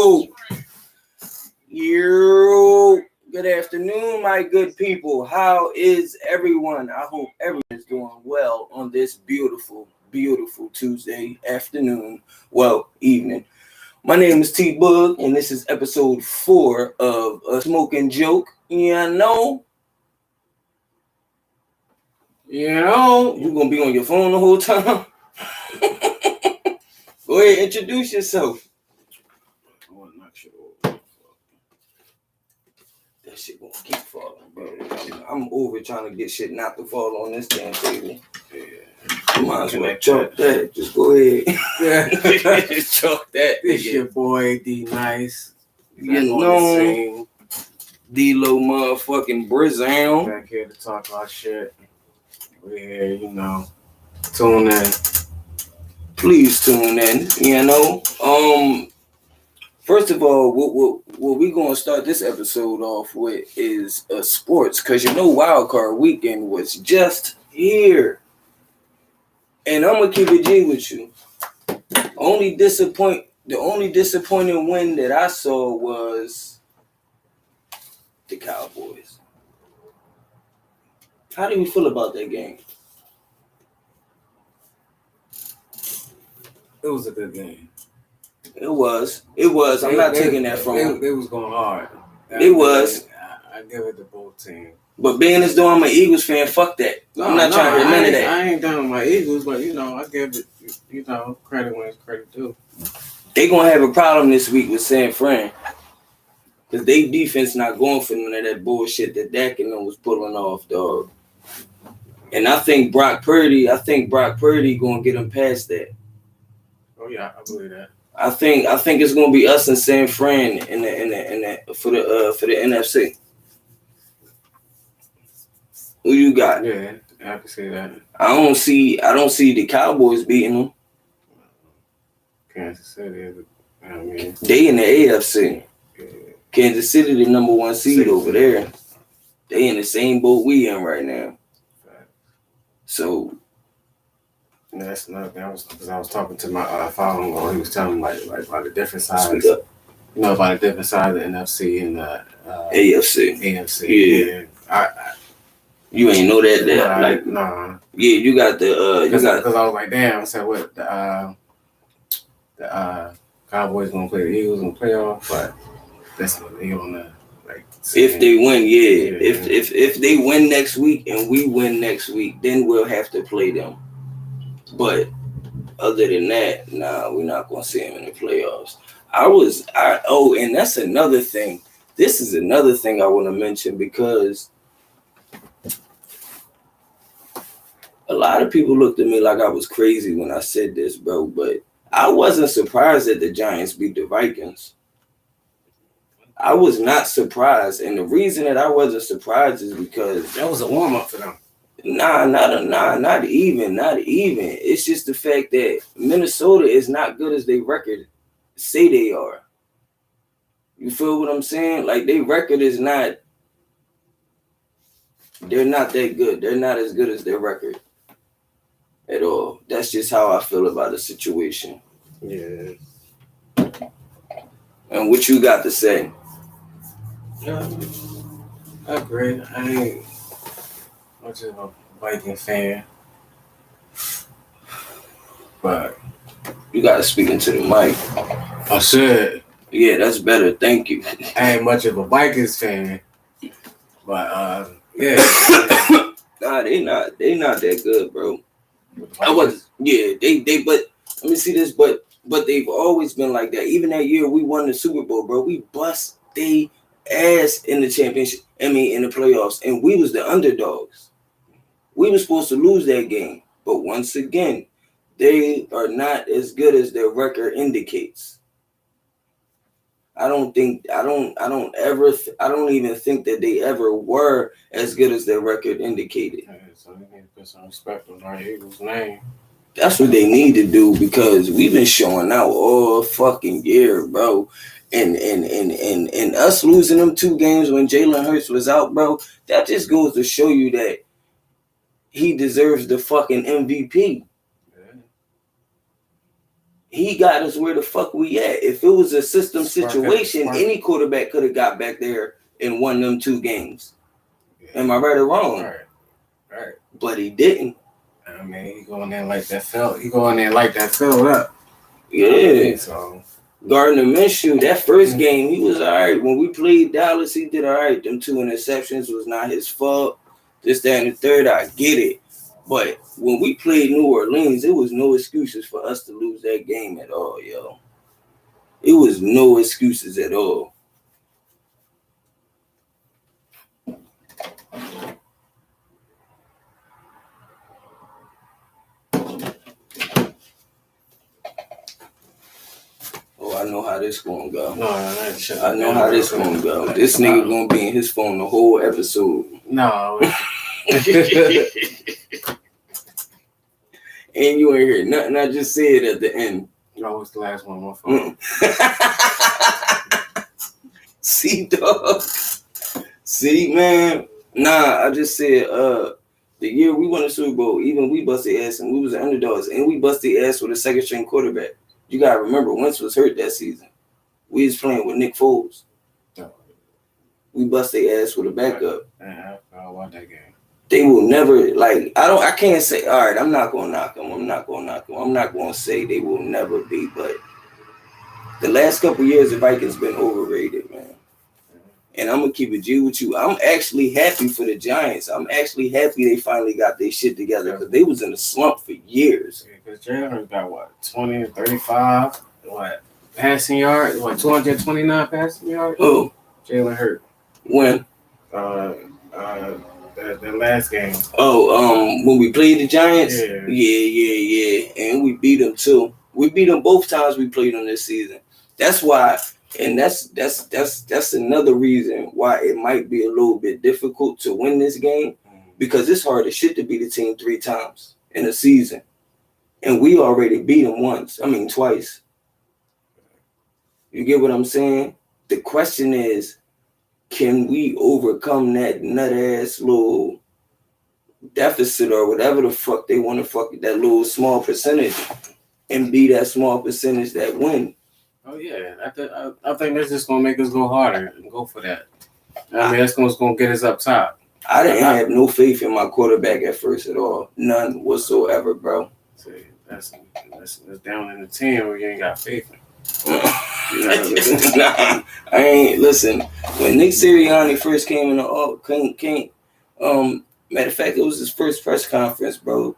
Oh, you. Good afternoon, my good people. How is everyone? I hope everyone is doing well on this beautiful, beautiful Tuesday afternoon. Well, evening. My name is T Bug, and this is episode 4 of A Smoking Joke. You're gonna be on your phone the whole time. Go ahead, introduce yourself. That shit gonna keep falling, bro. I'm over trying to get shit not to fall on this damn table. You might as well chalk that. Just go ahead. Just chalk that. This your boy D Nice. You know, D-Lo motherfucking Brizzown. Back here to talk about shit. We're here, tune in. Please tune in. First of all, what we gonna start this episode off with is sports, cause Wild Card Weekend was just here, and I'm gonna keep it G with you. The only disappointing win that I saw was the Cowboys. How do you feel about that game? It was a good game. It was. I'm not taking that from them. It was going hard. It was. I give it to both teams. But being as though I'm an Eagles fan, fuck that. I'm not trying to hear none of that. I ain't down with my Eagles, but I give it, credit when it's credit due. They gonna have a problem this week with San Fran. Because they defense not going for none of that bullshit that Dak and them was pulling off, dog. And I think Brock Purdy gonna get them past that. Oh yeah, I believe that. I think it's gonna be us and San Fran in the for the NFC. Who you got? Yeah, I can see that. I don't see the Cowboys beating them. Kansas City, they in the AFC. Yeah. Kansas City, the number 1 seed over there. They in the same boat we in right now. Right. So. That's another thing. I was talking to my father-in-law. He was telling me like about the different sides. About the different sides of the NFC and the AFC. Yeah. You ain't know that. Nah. Yeah, you got the. Because I was like, damn. I said, what the Cowboys gonna play the Eagles in the playoff, but that's what they on the if they win, yeah. If they win next week and we win next week, then we'll have to play them. But other than that, nah, we're not gonna see them in the playoffs. And that's another thing. This is another thing I want to mention because a lot of people looked at me like I was crazy when I said this, bro. But I wasn't surprised that the Giants beat the Vikings. I was not surprised, and the reason that I wasn't surprised is because that was a warm up for them. Not even. It's just the fact that Minnesota is not good as their record say they are. You feel what I'm saying? Like, their record is not. They're not that good. They're not as good as their record at all. That's just how I feel about the situation. Yeah. And what you got to say? I agree. I ain't much of a Viking fan, but you gotta speak into the mic. I should. Yeah, that's better. Thank you. I ain't much of a Vikings fan, but yeah. Nah, they not that good, bro. I was they but let me see this, but they've always been like that. Even that year we won the Super Bowl, bro. We bust they ass in the championship. In the playoffs, and we was the underdogs. We were supposed to lose that game, but once again, they are not as good as their record indicates. I don't even think that they ever were as good as their record indicated. Yeah, so they need to put some respect on our Eagles' name. That's what they need to do because we've been showing out all fucking year, bro. And us losing them 2 games when Jalen Hurts was out, bro, that just goes to show you that he deserves the fucking MVP. Yeah. he got us where the fuck we at. If it was a system situation, any quarterback could have got back there and won them 2 games. Yeah. Am I right or wrong? Right. But he didn't. I mean, he going in like that filled up. Yeah. So Gardner Minshew, that first game, he was all right. When we played Dallas, he did all right. Them 2 interceptions was not his fault. This, that, and the third, I get it. But when we played New Orleans, it was no excuses for us to lose that game at all, yo. It was no excuses at all. Oh, I know how this gonna go. I know how this gonna go. This nigga gonna be in his phone the whole episode. No. And you ain't hear nothing I just said at the end. No, it's the last one on my phone. See, dog. See, man. Nah, I just said the year we won the Super Bowl, even we busted ass and we was the underdogs and we busted ass with a second string quarterback. You gotta remember, Wentz was hurt that season. We was playing with Nick Foles. We busted ass with a backup. I won that game. They will never, like, I can't say, all right, I'm not going to knock them. I'm not going to say they will never be, but the last couple years, the Vikings been overrated, man. And I'm going to keep it G with you. I'm actually happy for the Giants. I'm actually happy they finally got their shit together because they was in a slump for years. Because Jalen got, 20, 35, passing yards? 229 passing yards? Oh. Jalen Hurts. When? The last game. Oh, when we played the Giants? Yeah. And we beat them too. We beat them both times we played them this season. That's why, and that's another reason why it might be a little bit difficult to win this game, because it's hard as shit to beat a team 3 times in a season. And we already beat them twice. You get what I'm saying? The question is, can we overcome that nut-ass little deficit or whatever the fuck they want to fuck that little small percentage and be that small percentage that win? Oh, yeah. I think that's just going to make us go harder and go for that. I mean, that's going to get us up top. I didn't have no faith in my quarterback at first at all. None whatsoever, bro. See, that's down in the 10 where you ain't got faith in. Nah, I ain't. Listen, when Nick Sirianni first came in matter of fact, it was his first press conference, bro.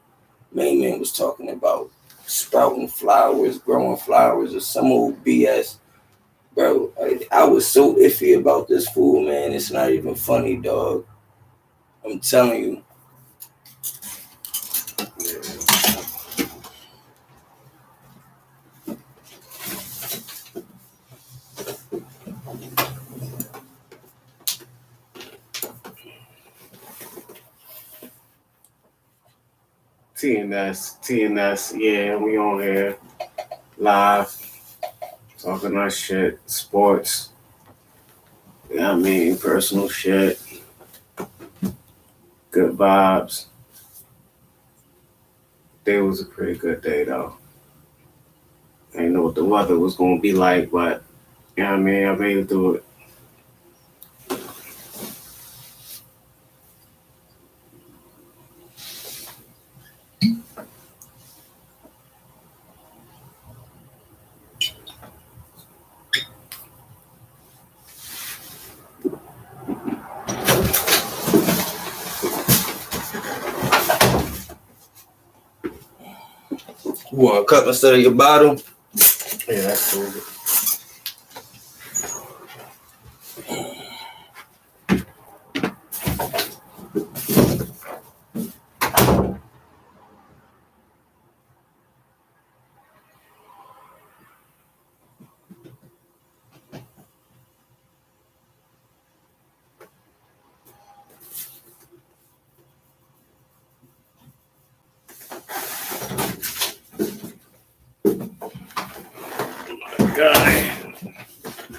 Man was talking about sprouting flowers, growing flowers, or some old BS. Bro, I was so iffy about this fool, man. It's not even funny, dog. I'm telling you. TNS, yeah, we on here live, talking our shit, sports, personal shit, good vibes. Day was a pretty good day, though. I didn't know what the weather was going to be like, but, I made it through it. You want a cup instead of your bottle? Yeah, that's cool.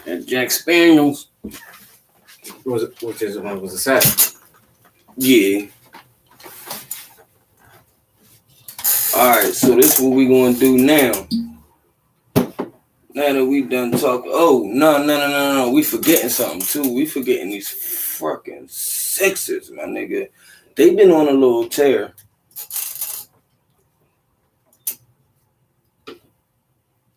And Jack Spaniels. Was a set. Yeah. All right, so this is what we gonna do now. Now that we done talking, oh no, we forgetting something too. We forgetting these fucking Sixers, my nigga. They been on a little tear.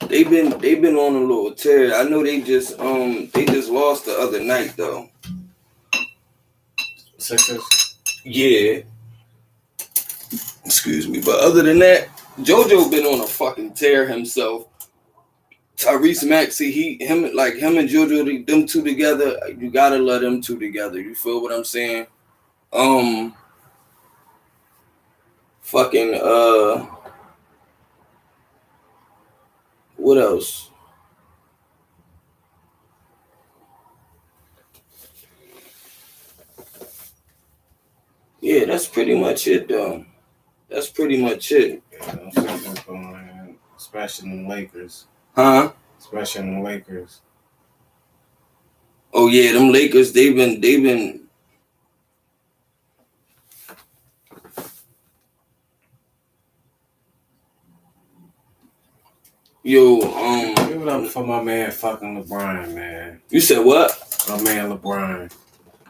They've been on a little tear. I know they just lost the other night though. Sixers. Yeah. Excuse me, but other than that, JoJo been on a fucking tear himself. Tyrese Maxey, him and JoJo, them two together. You gotta let them two together. You feel what I'm saying? Fucking what else? Yeah, that's pretty much it, though. That's pretty much it. Yeah, especially in the Lakers. Huh? Especially in the Lakers. Oh yeah, them Lakers. They've been. Yo, give it up for my man, fucking LeBron, man. You said what? My man, LeBron.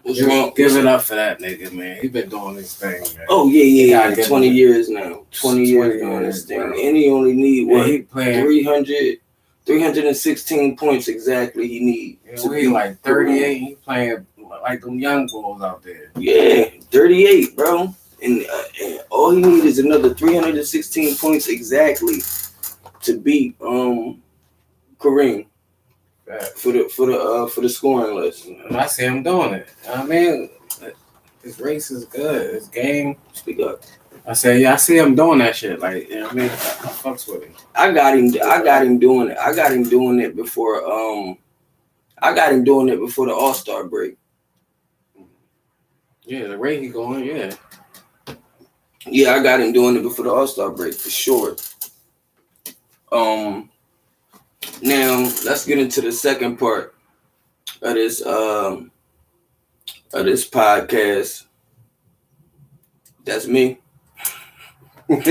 What's wrong? Give it up for that nigga, man. He been doing this thing, man. Oh yeah. 20 years now. 20 years doing this thing, and he only need what? He playing 316 points exactly. He need. Yeah, we like 38. He playing like them young bulls out there. Yeah, 38, bro. And all he need is another 316 points exactly to beat Kareem for the scoring list. And I see him doing it. I mean, his race is good. His game. Speak up. I say, yeah, I see him doing that shit. Like, you know what I mean, I fucks with him. I got him doing it. I got him doing it before the All-Star break. Yeah, the rate he going, yeah. Yeah, I got him doing it before the All-Star break for sure. Now let's get into the second part of this podcast. That's me. Let's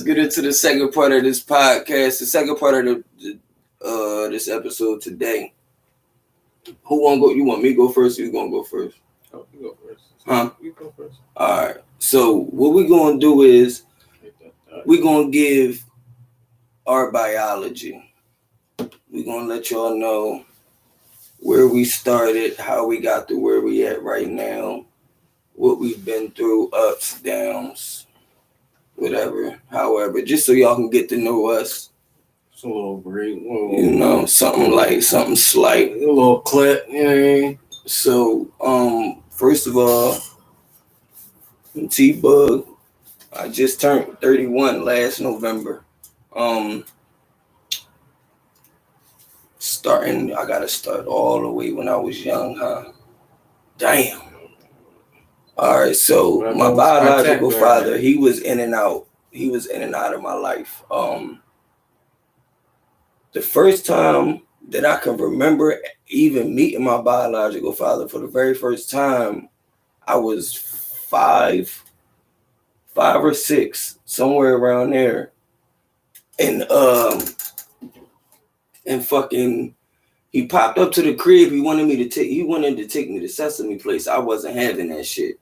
get into the second part of this podcast. The second part of this episode today. Who want to go? You want me to go first? Or you gonna go first? Oh, you go first. Huh? You go first. All right. So what we're gonna do is we're gonna give our biology. We're gonna let y'all know where we started, how we got to where we at right now, what we've been through, ups, downs, whatever, however, just so y'all can get to know us. It's a little brief, you know, something slight. A little clip, you know what I mean? So, first of all, T-Bug, I just turned 31 last November. I gotta start all the way when I was young, huh? Damn. All right, so my biological father, he was in and out. He was in and out of my life. The first time that I can remember even meeting my biological father for the very first time, I was 5 or 6, somewhere around there. And fucking, he popped up to the crib. He wanted to take me to Sesame Place. I wasn't having that shit.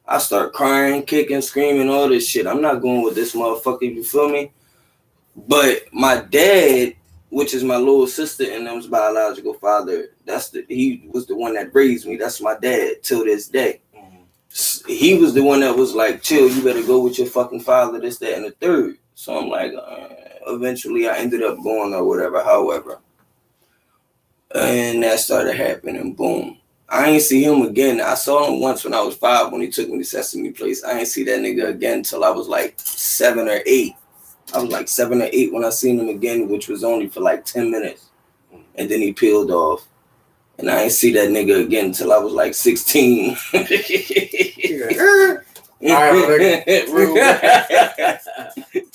I start crying, kicking, screaming, all this shit. I'm not going with this motherfucker, you feel me? But my dad, which is my little sister and them's biological father, he was the one that raised me. That's my dad till this day. He was the one that was like, chill, you better go with your fucking father, this, that, and the third. So I'm like, eventually I ended up going or whatever, however. And that started happening, boom. I ain't see him again. I saw him once when I was 5 when he took me to Sesame Place. I ain't see that nigga again till I was like 7 or 8. I was like 7 or 8 when I seen him again, which was only for like 10 minutes. And then he peeled off. And I ain't see that nigga again till I was like 16.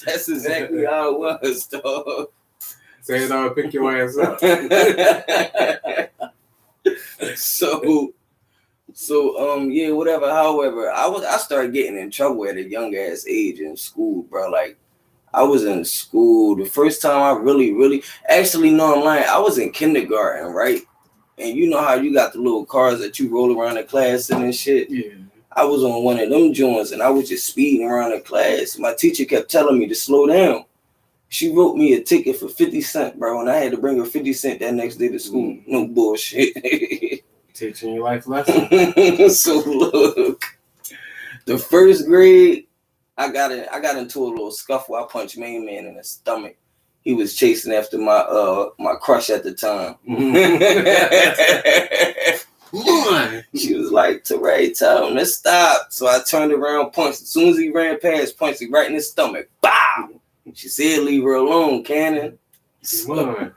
That's exactly how it was, dog. Say it all, pick your ass up. So yeah, whatever. However, I started getting in trouble at a young ass age in school, bro. Like, I was in school. The first time I really, actually, no, I'm lying. I was in kindergarten, right? And you know how you got the little cars that you roll around the class and shit? Yeah. I was on one of them joints and I was just speeding around the class. My teacher kept telling me to slow down. She wrote me a ticket for 50 cents, bro, and I had to bring her 50 cents that next day to school. No bullshit. Teaching you life lessons. So look, the first grade, I got into a little scuffle. I punched Main Man in the stomach. He was chasing after my crush at the time. She was like, Teray, tell him to stop. So I turned around, punched. As soon as he ran past, punched him right in his stomach. Bow! She said, leave her alone, Cannon. So,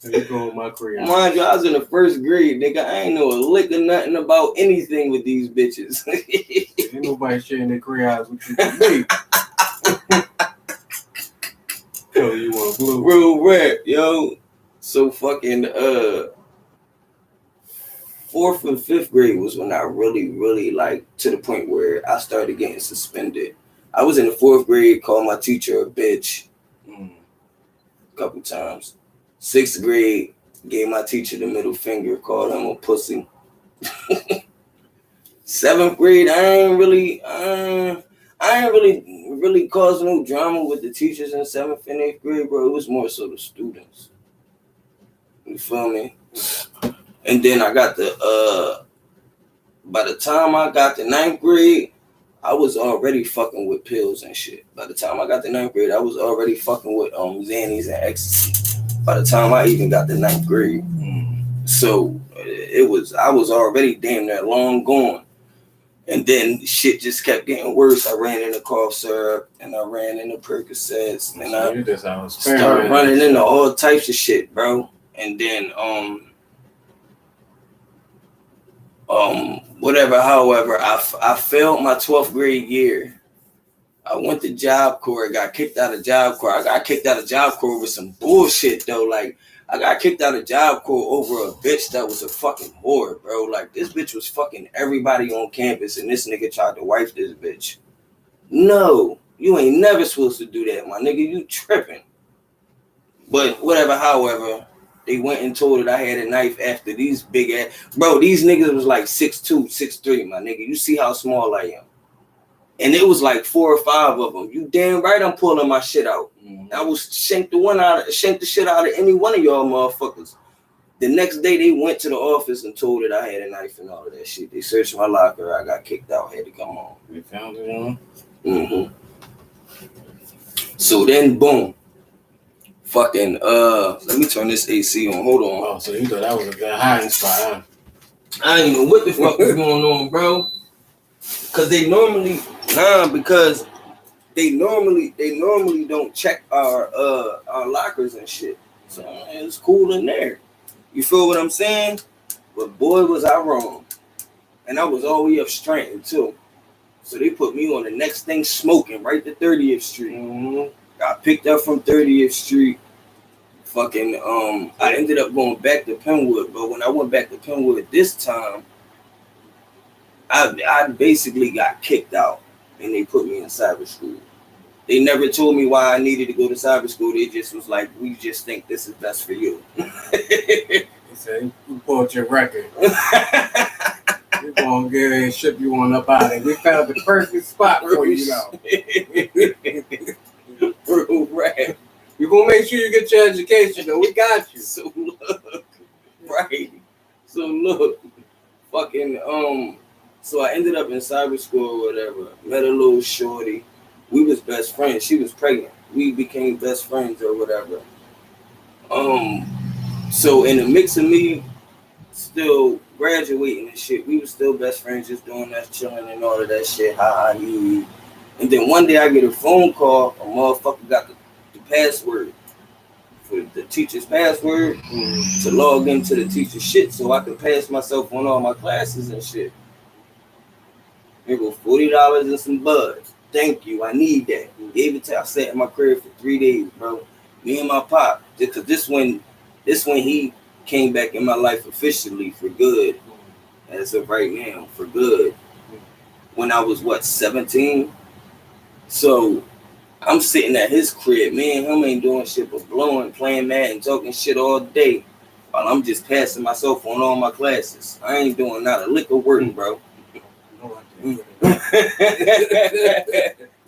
you go in my career. Mind you, I was in the first grade, nigga. I ain't know a lick of nothing about anything with these bitches. Ain't nobody sharing their careers with you. Me. Yo, you want blue? Real rap, yo. So fucking 4th and 5th grade was when I really like to the point where I started getting suspended. I was in the 4th grade, called my teacher a bitch a couple times. 6th grade, gave my teacher the middle finger, called him a pussy. 7th grade, I ain't really caused no drama with the teachers in 7th and 8th grade, bro. It was more so the students. You feel me? And then I got by the time I got to 9th grade, I was already fucking with pills and shit. By the time I got to 9th grade, I was already fucking with Xannies and ecstasy. By the time I even got to 9th grade. So I was already damn near long gone. And then shit just kept getting worse. I ran into cough syrup and I ran into Percocets and I started running into all types of shit, bro. And then however, I failed my 12th grade year. I went to Job Corps, got kicked out of Job Corps. I got kicked out of Job Corps with some bullshit though. Like, I got kicked out of Job Corps over a bitch that was a fucking whore, bro. Like, this bitch was fucking everybody on campus and this nigga tried to wife this bitch. No, you ain't never supposed to do that, my nigga. You tripping. But whatever, however, they went and told it I had a knife after these big ass. Bro, these niggas was like 6'2", 6'3", my nigga. You see how small I am. And it was like 4 or 5 of them. You damn right I'm pulling my shit out. I was shank the shit out of any one of y'all motherfuckers. The next day they went to the office and told it I had a knife and all of that shit. They searched my locker. I got kicked out. Had to come home. They found it on? So then, boom. Fucking, let me turn this AC on. Hold on. Oh, so you thought that was a good hiding spot, huh? I ain't know what the fuck was going on, bro. Because they normally don't check our lockers and shit. So it's cool in there. You feel what I'm saying? But boy, was I wrong. And I was all the way up Stratton too. So they put me on the next thing smoking right to 30th Street. Got picked up from 30th Street. Fucking I ended up going back to Penwood, but when I went back to Penwood this time, I basically got kicked out and they put me in cyber school. They never told me why I needed to go to cyber school. They just was like, we just think this is best for you. They said, you pulled your record. We're going to get and ship you on up out of it. We found the perfect spot for you now. Real rap. You're going to make sure you get your education, though. We got you. So look, right. So look, fucking, so I ended up in cyber school or whatever. Met a little shorty. We was best friends. She was pregnant. We became best friends or whatever. So in the mix of me still graduating and shit, we was still best friends, just doing that, chilling and all of that shit. Hi, you. And then one day I get a phone call. A motherfucker got the password for the teacher's password to log into the teacher's shit so I can pass myself on all my classes and shit. Here go $40 and some buds. Thank you. I need that. Gave it to. I sat in my crib for 3 days, bro. Me and my pop. Because this when he came back in my life officially for good. As of right now, for good. When I was 17. So I'm sitting at his crib. Me and him ain't doing shit but blowing, playing Madden, talking shit all day. While I'm just passing myself on all my classes. I ain't doing not a lick of work, bro. You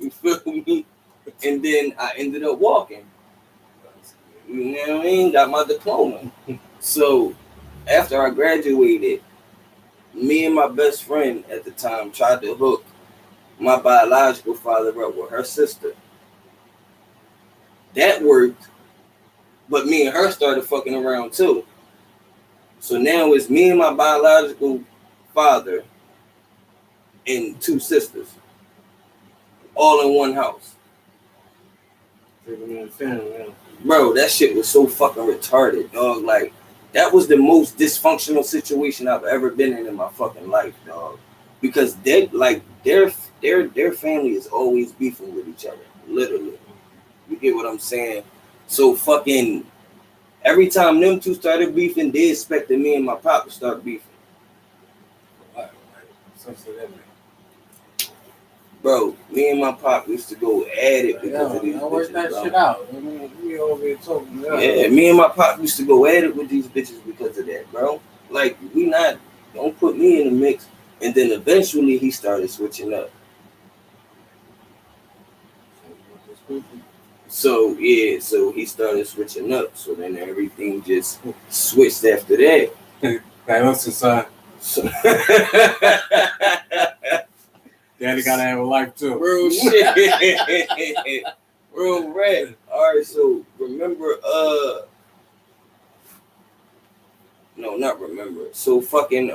feel me? And then I ended up walking. You know what I mean? Got my diploma. So after I graduated, me and my best friend at the time tried to hook my biological father up with her sister. That worked, but me and her started fucking around too. So now it's me and my biological father and two sisters, all in one house. Bro, that shit was so fucking retarded, dog. Like, that was the most dysfunctional situation I've ever been in my fucking life, dog. Because they, like, their family is always beefing with each other, literally. You get what I'm saying? So fucking every time them two started beefing, they expected me and my pop to start beefing. Bro, me and my pop used to go at it because of these bitches. Work that shit out. I mean, we over here talking. Yeah, me and my pop used to go at it with these bitches because of that, bro. Like, don't put me in the mix. And then eventually he started switching up. So he started switching up. So then everything just switched after that. Hey, listen, son. Daddy gotta have a life too. Real shit. Real rap. Alright, so remember, no, not remember. So fucking,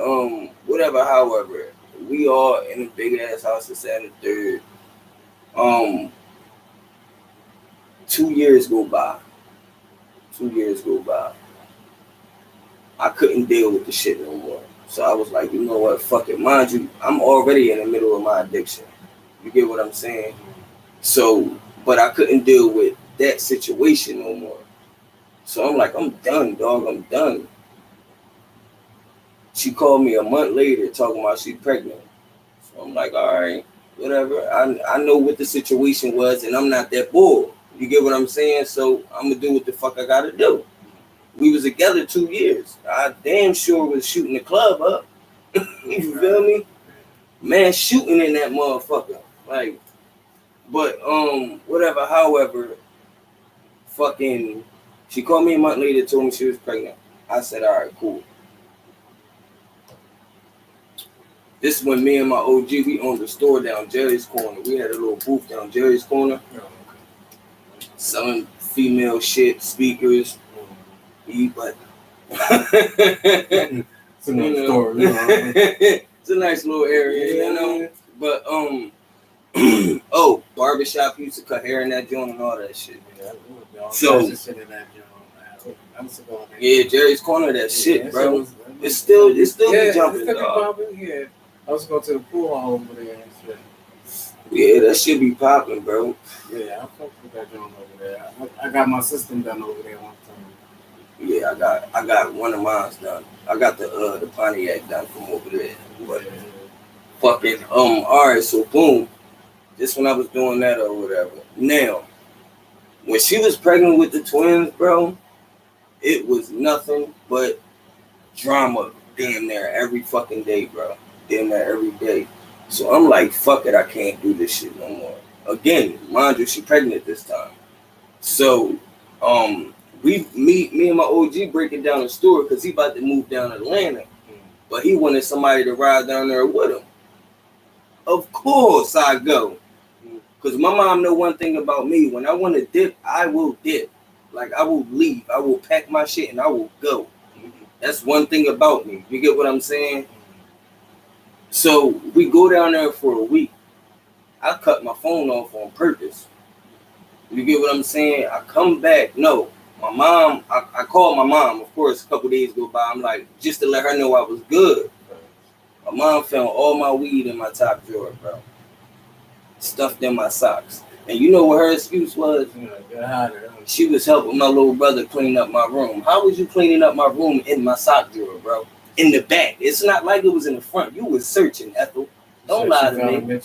whatever, however, we all in a big ass house at Saturday 3rd. 2 years go by. 2 years go by. I couldn't deal with the shit no more. So I was like, you know what, fuck it. Mind you, I'm already in the middle of my addiction. You get what I'm saying? So, but I couldn't deal with that situation no more. So I'm like, I'm done, dog. I'm done. She called me a month later talking about she's pregnant. So I'm like, all right, whatever. I know what the situation was, and I'm not that bull. You get what I'm saying? So I'm going to do what the fuck I got to do. We was together 2 years. I damn sure was shooting the club up. You feel me? Man, shooting in that motherfucker. Like, but, whatever, however, fucking, she called me a month later, told me she was pregnant. I said, all right, cool. This is when me and my OG, we owned a store down Jerry's Corner. We had a little booth down Jerry's Corner. Selling female shit, speakers. But it's a nice store, you know. It's a nice little area, you know. But barbershop used to cut hair in that joint and all that shit. So yeah, Jerry's Corner, that shit, bro. It's still jumping, dog. Yeah, I was going to the pool over there and shit. Yeah, that shit be popping, bro. Yeah, I fucked with that joint over there. I got my system done over there one time. Yeah, I got one of mine done. I got the Pontiac done from over there. But fucking alright, so boom. Just when I was doing that or whatever. Now, when she was pregnant with the twins, bro, it was nothing but drama damn near every fucking day, bro. Damn near every day. So I'm like, fuck it, I can't do this shit no more. Again, mind you, she pregnant this time. So, me and my OG breaking down the store because he about to move down to Atlanta. But he wanted somebody to ride down there with him. Of course I go. Because my mom know one thing about me. When I want to dip, I will dip. Like, I will leave. I will pack my shit and I will go. That's one thing about me. You get what I'm saying? So we go down there for a week. I cut my phone off on purpose. You get what I'm saying? I come back. No, my mom, I called my mom, of course, a couple days go by. I'm like, just to let her know I was good. My mom found all my weed in my top drawer, bro. Stuffed in my socks. And you know what her excuse was? She was helping my little brother clean up my room. How was you cleaning up my room in my sock drawer, bro? In the back. It's not like it was in the front. You was searching, Ethel. Don't lie to me.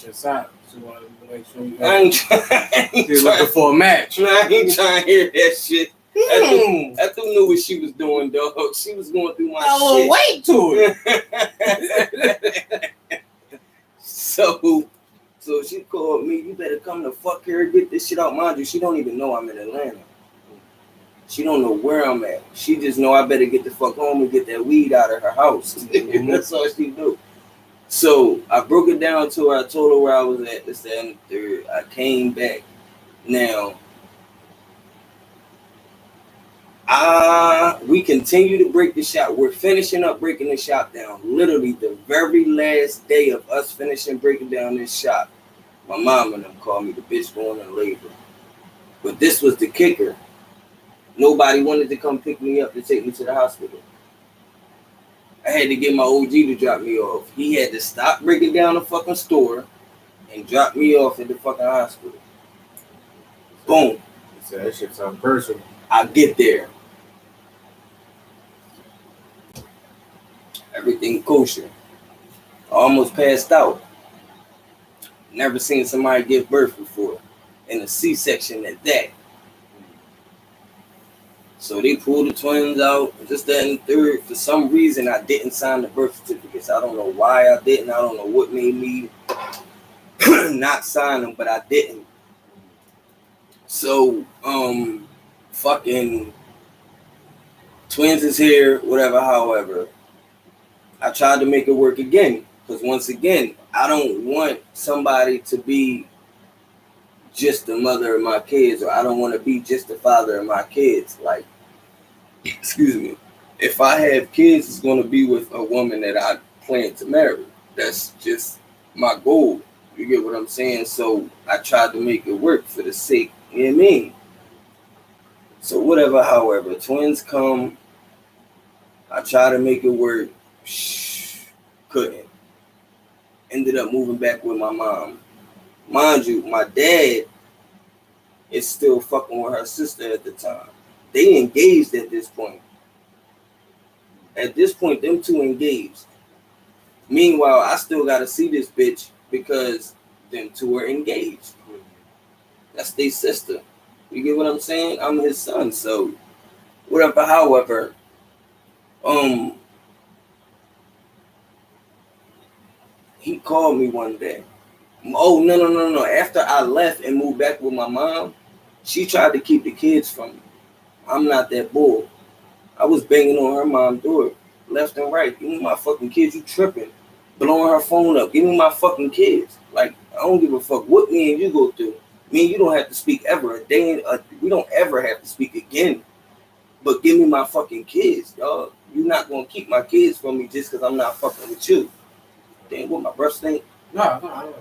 I ain't trying for a match. Nah, I ain't trying to hear that shit. Ethel knew what she was doing, dog. She was going through my shit. Wait to it. So she called me. You better come the fuck here and get this shit out. Mind you, she don't even know I'm in Atlanta. She don't know where I'm at. She just know I better get the fuck home and get that weed out of her house. That's all she do. So I broke it down to her. I told her where I was at. This, that, and the third. I came back. Now, we continue to break the shop. We're finishing up breaking the shop down. Literally the very last day of us finishing breaking down this shop, my mom and them called me the bitch going in labor. But this was the kicker. Nobody wanted to come pick me up to take me to the hospital. I had to get my OG to drop me off. He had to stop breaking down the fucking store and drop me off at the fucking hospital. Boom. So that shit sounds personal. I get there. Everything kosher. I almost passed out. Never seen somebody give birth before. In a C-section at that. So they pulled the twins out, just that and the third. For some reason, I didn't sign the birth certificates. I don't know why I didn't. I don't know what made me not sign them, but I didn't. So, fucking twins is here, whatever, however. I tried to make it work again. Because once again, I don't want somebody to be just the mother of my kids, or I don't want to be just the father of my kids. Like, excuse me, if I have kids, it's going to be with a woman that I plan to marry. That's just my goal. You get what I'm saying? So I tried to make it work for the sake, you know what I mean? So whatever, however, twins come. I try to make it work. Couldn't. Ended up moving back with my mom. Mind you, my dad is still fucking with her sister at the time. They engaged at this point. At this point, them two engaged. Meanwhile, I still gotta see this bitch because them two are engaged. That's their sister. You get what I'm saying? I'm his son, so whatever. However, he called me one day. Oh, no. After I left and moved back with my mom, she tried to keep the kids from me. I'm not that bull. I was banging on her mom's door, left and right. Give me my fucking kids, you tripping. Blowing her phone up. Give me my fucking kids. Like, I don't give a fuck what me and you go through. Me and you don't have to speak ever. We don't ever have to speak again. But give me my fucking kids, dog. You're not going to keep my kids from me just because I'm not fucking with you. Damn, what my breath stink? No.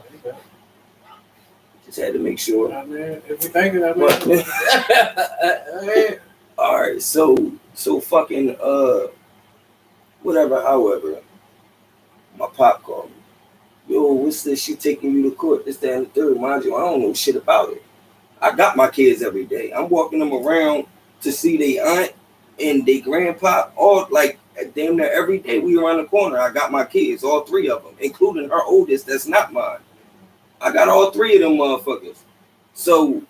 Just had to make sure. I mean, if we think of that, all right, so fucking whatever. However, my pop called me. Yo, what's this? She taking you to court? This, that, and the third. Mind you, I don't know shit about it. I got my kids every day. I'm walking them around to see their aunt and their grandpa. All like damn near every day. We around the corner. I got my kids, all three of them, including her oldest. That's not mine. I got all three of them motherfuckers. So,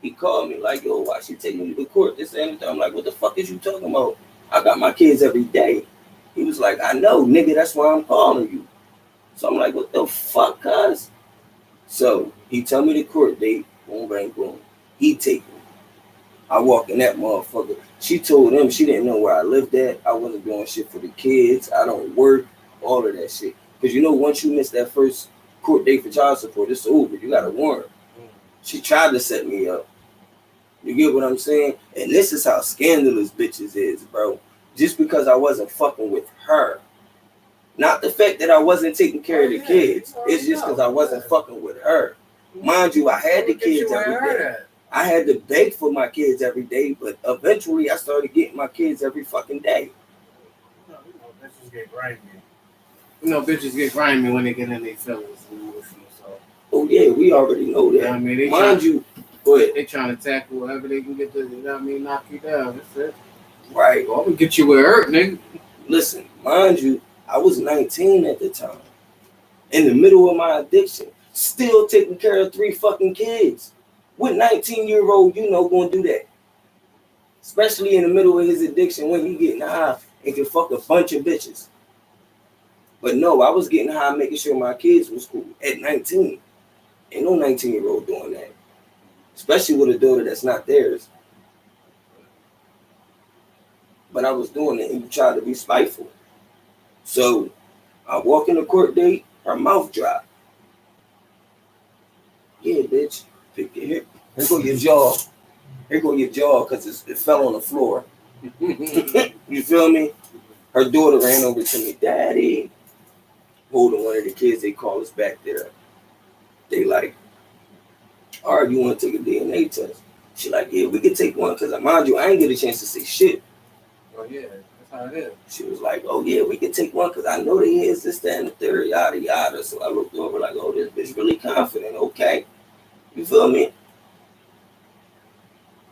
he called me like, yo, why she taking you to court? This and that. I'm like, what the fuck is you talking about? I got my kids every day. He was like, I know, nigga, that's why I'm calling you. So I'm like, what the fuck, cuz? So he tell me the court date, boom, bang, boom. He take me. I walk in that motherfucker. She told him she didn't know where I lived at. I wasn't doing shit for the kids. I don't work, all of that shit. Because you know, once you miss that first court date for child support, it's over. You got a warrant. She tried to set me up. You get what I'm saying? And this is how scandalous bitches is, bro. Just because I wasn't fucking with her. Not the fact that I wasn't taking care of the kids. It's just because I wasn't fucking with her. Mind you, I had the kids every day. I had to beg for my kids every day, but eventually I started getting my kids every fucking day. Bitches get grimy. Bitches get grimy when they get in their feelings and emotional. So. Oh yeah, we already know that. I mean, they trying to tackle whatever they can get to, knock you down. That's it. Right. Well, I'm gonna get you where it hurt, nigga. Listen, mind you, I was 19 at the time. In the middle of my addiction. still taking care of 3 fucking kids. What 19-year-old gonna do that? Especially in the middle of his addiction when he getting high and can fuck a bunch of bitches. But no, I was getting high making sure my kids was cool at 19. Ain't no 19-year-old doing that. Especially with a daughter that's not theirs. But I was doing it and you tried to be spiteful. So I walk in the court date, her mouth dropped. Yeah, bitch. Here go your jaw. Here go your jaw because it fell on the floor. You feel me? Her daughter ran over to me. Daddy. Holding one of the kids, they call us back there. They like, all right, you want to take a DNA test? She like, yeah, we can take one. Because mind you, I ain't get a chance to say shit. Oh, yeah. That's how it is. She was like, oh, yeah, we can take one because I know they is this, that, and the third, yada, yada. So I looked over like, oh, this bitch really confident. Okay. You feel me?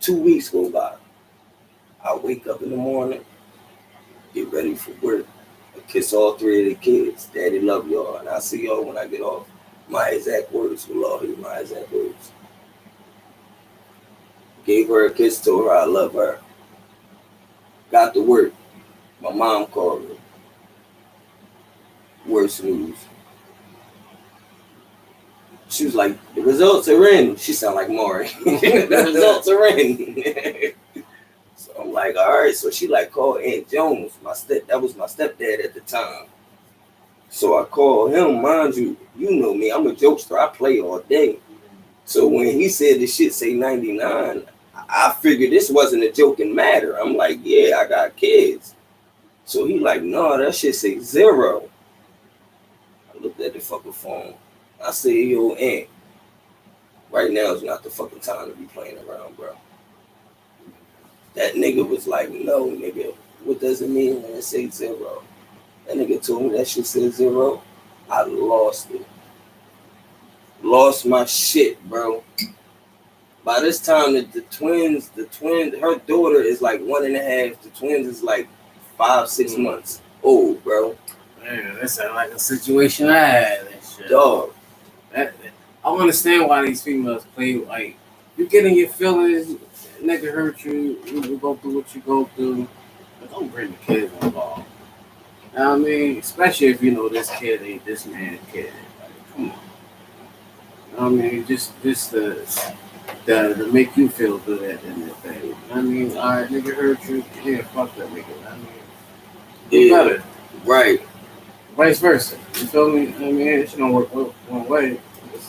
2 weeks go by. I wake up in the morning, get ready for work. I kiss all 3 of the kids. Daddy love y'all. And I'll see y'all when I get off. My exact words. Wallahi, my exact words. Gave her a kiss, told her I love her. Got to work. My mom called me. Worst news. She was like, the results are in. She sound like Maury. The results are in. So I'm like, all right. So she like called Aunt Jones. That was my stepdad at the time. So I called him. Mind you, you know me. I'm a jokester. I play all day. So when he said this shit say 99, I figured this wasn't a joking matter. I'm like, yeah, I got kids. So he like, no, that shit say 0. I looked at the fucking phone. I said, yo, Aunt, right now is not the fucking time to be playing around, bro. That nigga was like, no, nigga, what does it mean when it say 0? That nigga told me that shit said 0. I lost it. Lost my shit, bro. By this time, the twins, her daughter is like 1.5. The twins is like 5-6 months old, bro. Man, that sounds like a situation I had. And shit. Dog. I don't understand why these females play like you get in your feelings, nigga hurt you, you go through what you go through, but don't bring the kids involved. You know what I mean? Especially if you know this kid ain't this man's kid. Like, come on. You know what I mean? Just to make you feel good at the end of the day. You know what I mean? All right, nigga hurt you, yeah, fuck that nigga. I mean, Yeah, better. right. Vice versa. You feel me? I mean, it should don't work one way.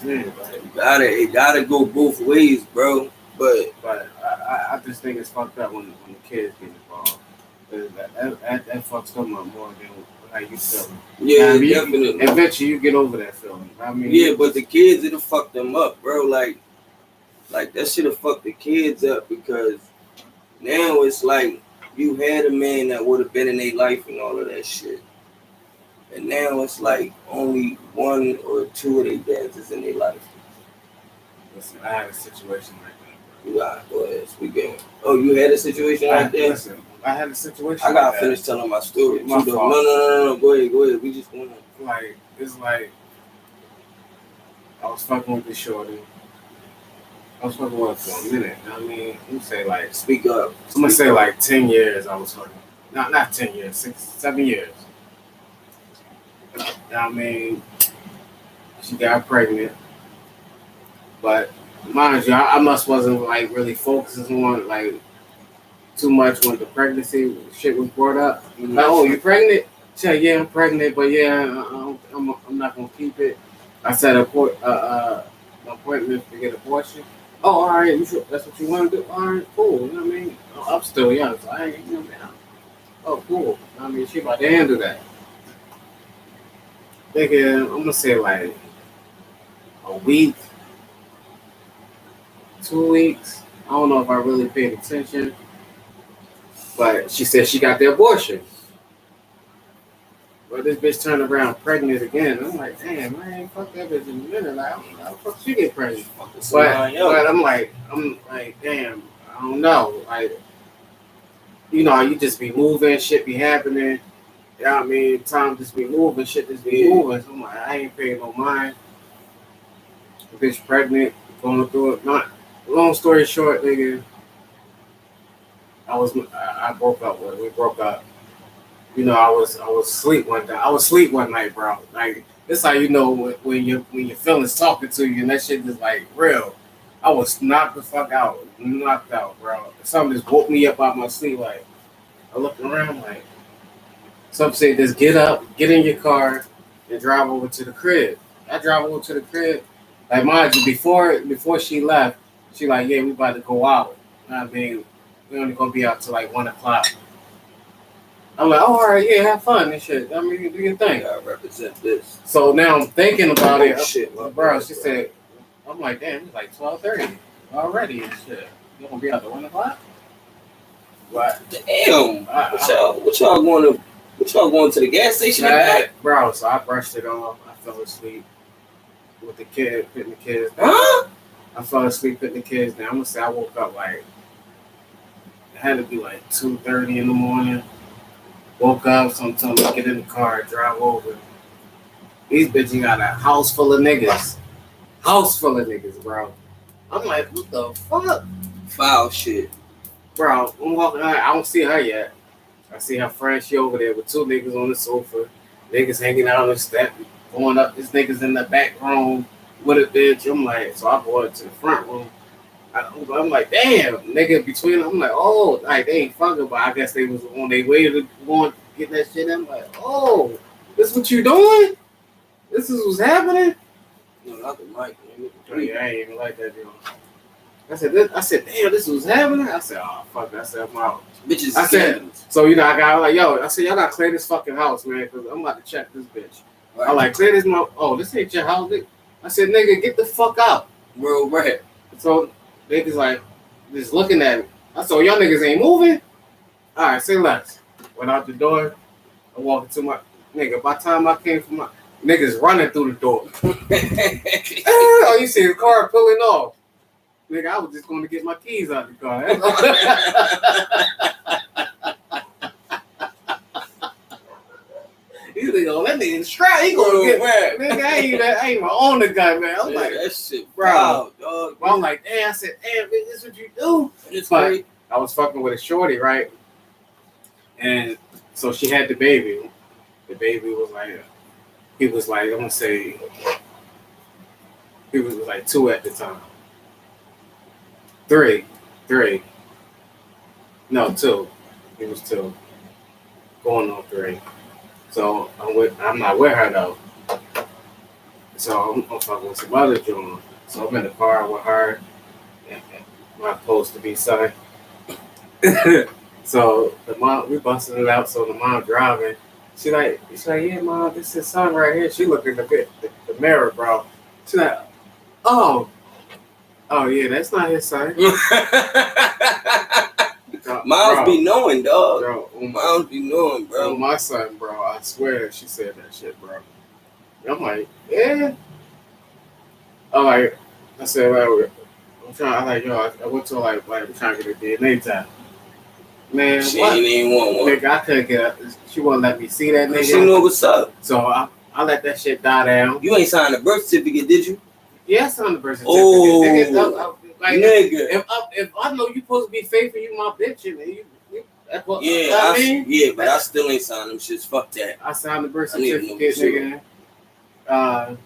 It gotta go both ways, bro. But I just think it's fucked up when the kids get involved. That fucks them up more than how you feel. Yeah, definitely. Eventually, you get over that feeling. I mean, yeah, but the kids, it'll fuck them up, bro. Like that shit'll fuck the kids up because now it's like you had a man that would have been in their life and all of that shit. And now it's like only 1 or 2 of their dads is in their life. Listen, I had a situation like that. You gotta go ahead, speak in. Oh, you had a situation like that? Listen, I had a situation. I gotta finish telling my story. My fault. No. Go ahead. We just going. Like it's like I was fucking with this shorty. I was fucking with her for a minute. You know what I mean? You say like speak up. I'm gonna say like 10 years. I was fucking. Not 10 years. 7 years. You know what I mean? She got pregnant. But mind you, I must wasn't like really focusing on like too much when the pregnancy shit was brought up. Mm-hmm. Like, oh, you pregnant? She said, yeah, I'm pregnant, but yeah, I'm not gonna keep it. I set an appointment to get abortion. Oh, all right, that's what you want to do? All right, cool. You know what I mean? I'm still young, so I ain't, oh, cool. You know what I mean, she about to handle that. Nigga, I'm gonna say like a week, 2 weeks. I don't know if I really paid attention, but she said she got the abortion. But this bitch turned around pregnant again. I'm like, damn, man, fuck that bitch in a minute. Like, how the fuck she get pregnant? But I'm like, damn, I don't know. Like, you know, you just be moving, shit be happening. You know what I mean? Time just be moving, shit just be moving. So I'm like, I ain't paying no mind. The bitch pregnant, going through it. Not long story short, nigga. I broke up with her. We broke up. You know, I was asleep one day. I was asleep one night, bro. Like this how you know when your feelings talking to you and that shit is like real. I was knocked the fuck out, knocked out, bro. Something just woke me up out my sleep. Like I looked around, like some say, just get up, get in your car, and drive over to the crib. I drive over to the crib. Like mind you, before she left, she like, yeah, we about to go out. I mean, we only gonna be out till like 1 o'clock. I'm like, oh, all right, yeah, have fun and shit. I mean, do your thing. I represent this. So now I'm thinking about it. Shit, bro. She said, I'm like, damn, it's like 12:30 already and shit. You gonna be out to 1 o'clock? What? Damn. What y'all going to the gas station? Bro, so I brushed it off. I fell asleep with the kid, putting the kids down. Huh? I fell asleep putting the kids down. I'm gonna say I woke up like, it had to be like 2:30 in the morning. Woke up, sometimes I get in the car, drive over. These bitches got a house full of niggas. House full of niggas, bro. I'm like, what the fuck? Foul shit. Bro, I'm walking out. I don't see her yet. I see her friend. She over there with two niggas on the sofa. Niggas hanging out on the step. Going up. This niggas in the back room with a bitch. I'm like, so I go to the front room. I'm like, damn, nigga between them. I'm like, oh, like they ain't fucking, but I guess they was on their way to go and get that shit. I'm like, oh, this what you doing? This is what's happening? No, not the mic, nigga. Yeah, I ain't even like that, yo. I said, damn, this was happening. I said, oh fuck. I said, I'm out. Bitches. I said, so you know, I got like, yo. I said, y'all gotta clear this fucking house, man, because I'm about to check this bitch. Right. I like clear this. Oh, this ain't your house. Nigga. I said, nigga, get the fuck out. Bro, right. So niggas like just looking at me. I said, y'all niggas ain't moving. All right, say less. Went out the door. I walked into my nigga. By the time I came from my niggas running through the door. Oh, you see the car pulling off. Nigga, I was just going to get my keys out the car. You think, oh, that nigga straight. He gonna get mad. Nigga, I ain't my own the guy, man. I'm like, that shit, bro. Wow, dog. I'm like, damn. I said, damn, this is what you do. It's great. I was fucking with a shorty, right? And so she had the baby. The baby was like, he was like, I'm gonna say, he was like 2 at the time. 3. No, 2. He was 2. Going on 3. So I'm not with her though. So I'm fucking with some other joint. So I'm in the car with her and my supposed to be son. So the mom, we busting it out. So the mom driving. She's like, yeah, mom, this is son right here. She looked in the mirror, bro. She's like, oh yeah, that's not his son. Miles be knowing, dog. Bro, Miles be knowing, bro. Oh, my son, bro. I swear she said that shit, bro. I'm like, yeah. I said, like, I'm trying. I like, yo, I went to like, I'm trying to get a DNA test. Man, she what? ain't even want one. Nigga, I couldn't get. She wouldn't let me see that nigga. She knew what's up. So I let that shit die down. You ain't signed a birth certificate, did you? Yeah, I signed the birth certificate. Oh, nigga. If I know you supposed to be faithful, you my bitch, and you that's what, yeah, I mean? Yeah, but I still ain't signed them shits. Fuck that. I signed the birth certificate, nigga.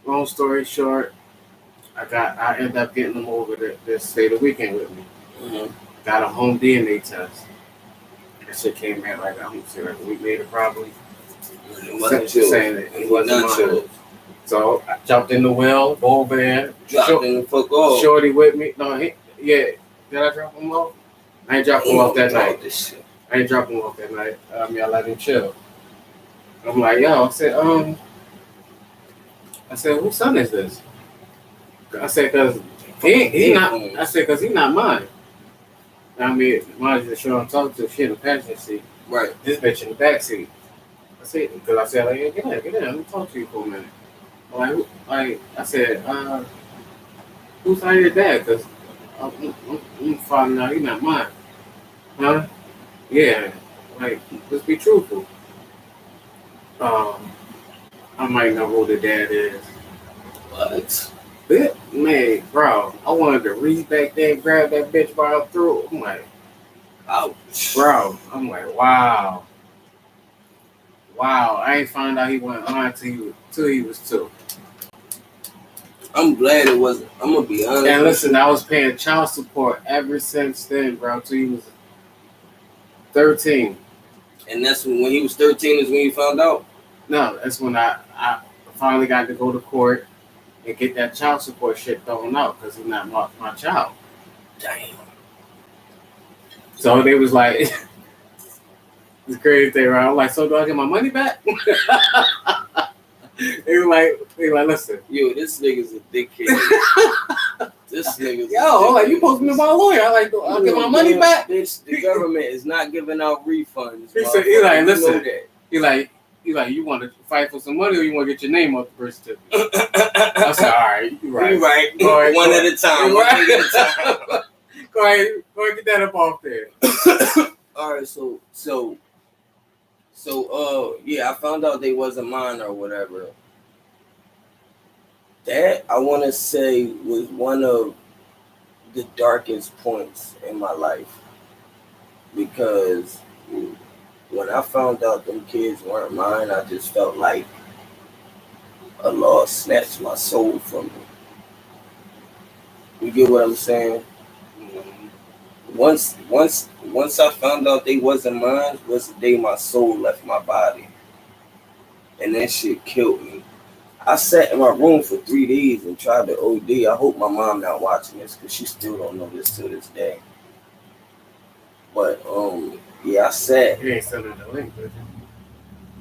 Long story short, I ended up getting them over to stay the weekend with me. Mm-hmm. Got a home DNA test. That shit came out like, I'm gonna say like a week later probably. It wasn't chill. It wasn't chill. So I jumped in the well, go over there. Dropped in the fuck off. Shorty with me. No, did I drop him off? I ain't dropping him off that night. I ain't dropping him off that night. I let him chill. I'm like, yo, I said, whose son is this? I said, cause he not. I said, cause he not mine. I mean, mine's the show I'm talking to. She in the passenger seat. Right. This bitch in the back seat. I said, because I said, like, yeah, get in. Let me talk to you for a minute. I said, who's out your dad? Because I'm finding out he's not mine. Huh? Yeah. Like, let's be truthful. I might know who the dad is. What? Man, bro, I wanted to reach back there and grab that bitch by her throat. I'm like, Ouch. bro, I'm like, wow. Wow, I ain't found out he went on till he was 2. I'm glad it wasn't. I'm gonna be honest. And listen, I was paying child support ever since then, bro, till he was 13. And that's when he was 13 is when you found out. No, that's when I finally got to go to court and get that child support shit thrown out because he's not my child. Damn. So they was like, it's crazy thing, right? I'm like, so do I get my money back? They were like, listen. Yo, this nigga's a dickhead. This nigga's I'm like, you supposed to be my lawyer. I like, I'll get my money back. Bitch, the government is not giving out refunds. He said, he like, listen. You He like, you want to fight for some money or you want to get your name off the birth certificate? I said, all right, you're right. You're right. One at a time. Go ahead, get that up off there. All right, so yeah, I found out they wasn't mine or whatever. That I want to say was one of the darkest points in my life because when I found out them kids weren't mine, I just felt like Allah snatched my soul from me. You get what I'm saying? Once I found out they wasn't mine, was the day my soul left my body. And that shit killed me. I sat in my room for 3 days and tried to OD. I hope my mom not watching this because she still don't know this to this day. But yeah, I sat. You ain't sending the link, but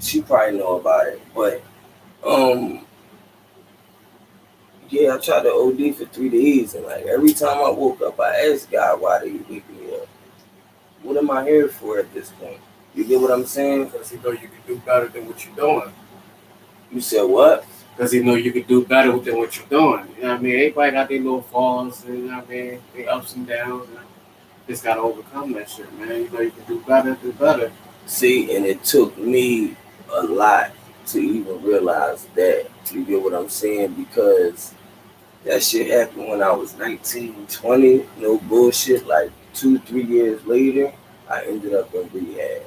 She probably know about it. But yeah, I tried to OD for 3 days, and like every time I woke up, I asked God, why did He wake me up? What am I here for at this point? You get what I'm saying? because he know you can do better than what you're doing. You said what? Because he know you can do better than what you're doing. You know what I mean? Everybody got their little falls, and you know what I mean? Their ups and downs. And just got to overcome that shit, man. You know you can do better. See, and it took me a lot to even realize that. You get what I'm saying? Because that shit happened when I was 19, 20. No bullshit. Like 2-3 years later, I ended up in rehab.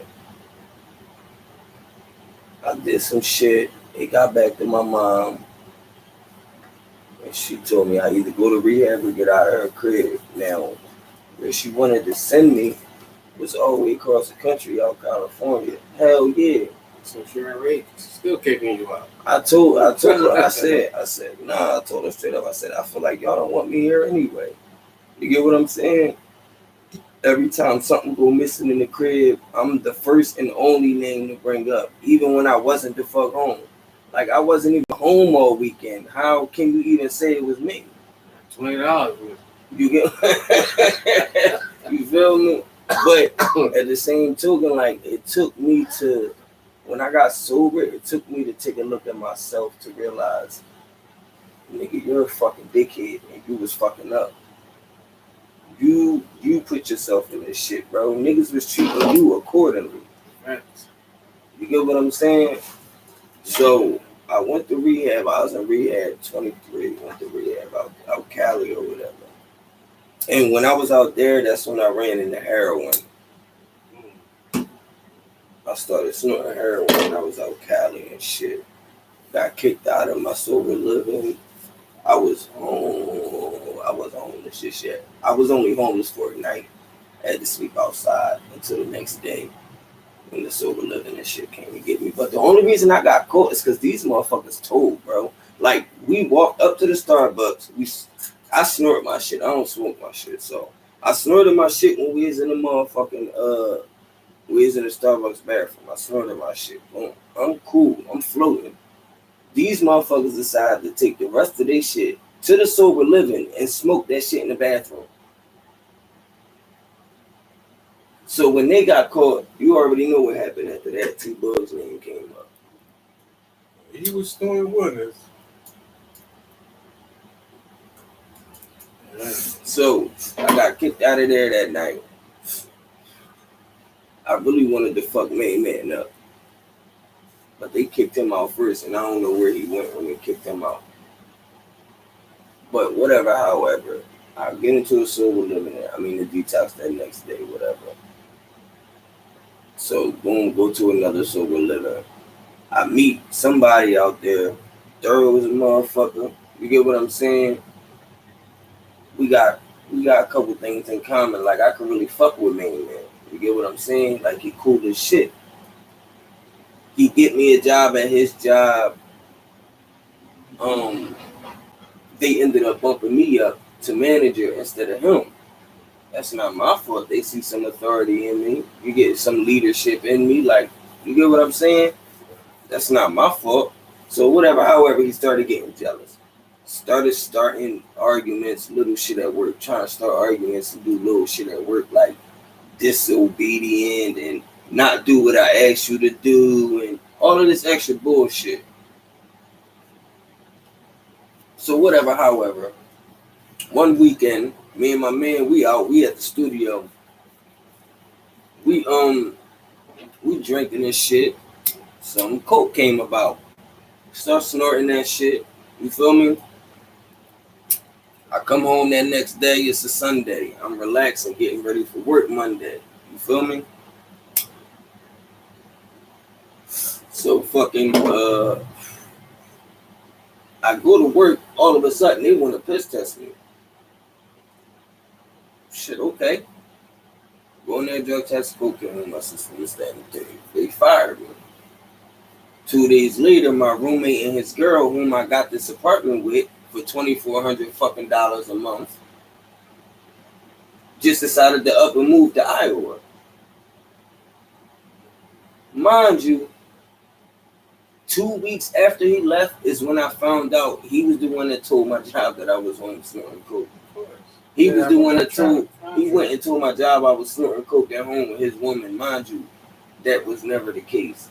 I did some shit. It got back to my mom. And she told me I either go to rehab or get out of her crib. Now, where she wanted to send me was all the way across the country, out California. Hell yeah. So Sharon Ray still kicking you out. I told her, I said, nah, I told her straight up, I said, I feel like y'all don't want me here anyway. You get what I'm saying? Every time something go missing in the crib, I'm the first and only name to bring up, even when I wasn't the fuck home. Like, I wasn't even home all weekend. How can you even say it was me? $20. You get, you feel me? But at the same token, like, it took me to, when I got sober, it took me to take a look at myself to realize, nigga, you're a fucking dickhead and you was fucking up. You put yourself in this shit, bro. Niggas was treating you accordingly. Right. You get what I'm saying? So I went to rehab. I was in rehab 23. Went to rehab out Cali or whatever. And when I was out there, that's when I ran into heroin. I started snorting heroin when I was out Cali and shit. Got kicked out of my sober living. I was homeless just yet. I was only homeless for a night. I had to sleep outside until the next day when the sober living and shit came to get me. But the only reason I got caught is because these motherfuckers told, bro. Like, we walked up to the Starbucks. I snort my shit. I don't smoke my shit. So I snorted my shit when we was in the motherfucking we was in the Starbucks bathroom. I snorted my shit. Boom. I'm cool. I'm floating. These motherfuckers decided to take the rest of their shit to the sober living and smoke that shit in the bathroom. So when they got caught, you already know what happened after that. T-Bug's name came up. He was snoring with us. So I got kicked out of there that night. I really wanted to fuck Main Man up. But they kicked him out first, and I don't know where he went when they kicked him out. But whatever, however, I get into a sober living. The detox that next day, whatever. So boom, go to another sober living. I meet somebody out there, thorough as a motherfucker. You get what I'm saying? We got a couple things in common. Like I can really fuck with Main Man. You get what I'm saying? Like he cool as shit. He get me a job at his job. They ended up bumping me up to manager instead of him. That's not my fault. They see some authority in me. You get some leadership in me. Like, you get what I'm saying? That's not my fault. So whatever, however, he started getting jealous. Starting arguments, little shit at work, trying to start arguments and do little shit at work like disobedient and not do what I asked you to do and all of this extra bullshit. So whatever, however, one weekend, me and my man, we at the studio. We drinking this shit. Some coke came about. Start snorting that shit. You feel me? I come home that next day, it's a Sunday. I'm relaxing, getting ready for work Monday. You feel me? So fucking I go to work, all of a sudden they want to piss test me. Shit, okay. Go in there, drug test, cocaine, my sister, this, that, and the thing. They fired me. 2 days later, my roommate and his girl, whom I got this apartment with for $2,400 fucking dollars a month, just decided to up and move to Iowa. Mind you, 2 weeks after he left is when I found out he was the one that told my job that I was home snorting coke. He was the one that he went and told my job I was snorting coke at home with his woman. Mind you, that was never the case.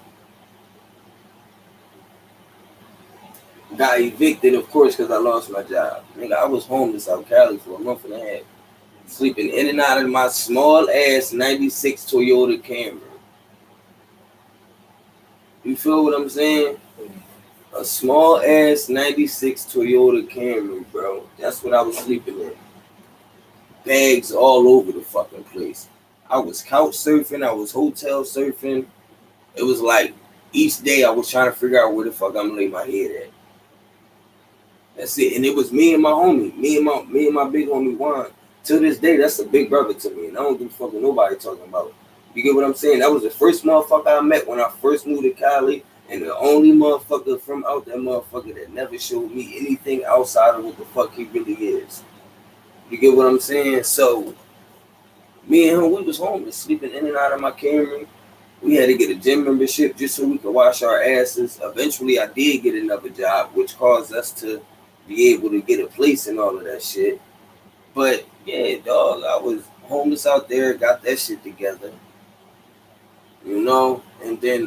Got evicted, of course, because I lost my job. Nigga, I was homeless out Cali for a month and a half. Sleeping in and out of my small ass 96 Toyota Camry. You feel what I'm saying? A small ass 96 Toyota Camry, bro. That's what I was sleeping in. Bags all over the fucking place. I was couch surfing. I was hotel surfing. It was like each day I was trying to figure out where the fuck I'm gonna lay my head at. That's it. And it was me and my homie. Me and my big homie Juan. To this day, that's a big brother to me. And I don't give a fuck what nobody talking about. You get what I'm saying? That was the first motherfucker I met when I first moved to Cali. And the only motherfucker from out that motherfucker that never showed me anything outside of what the fuck he really is. You get what I'm saying? So, me and him, we was homeless, sleeping in and out of my Camry. We had to get a gym membership just so we could wash our asses. Eventually, I did get another job, which caused us to be able to get a place and all of that shit. But, yeah, dog, I was homeless out there, got that shit together. You know? And then,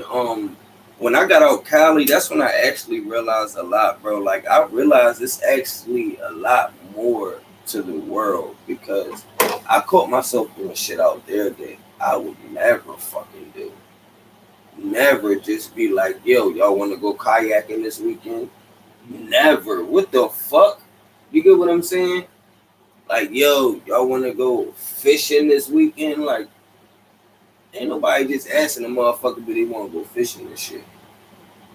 when I got out Cali, that's when I actually realized a lot, bro. Like, I realized it's actually a lot more to the world because I caught myself doing shit out there that I would never fucking do. Never just be like, yo, y'all want to go kayaking this weekend? Never. What the fuck? You get what I'm saying? Like, yo, y'all want to go fishing this weekend? Like, ain't nobody just asking a motherfucker do they want to go fishing and shit.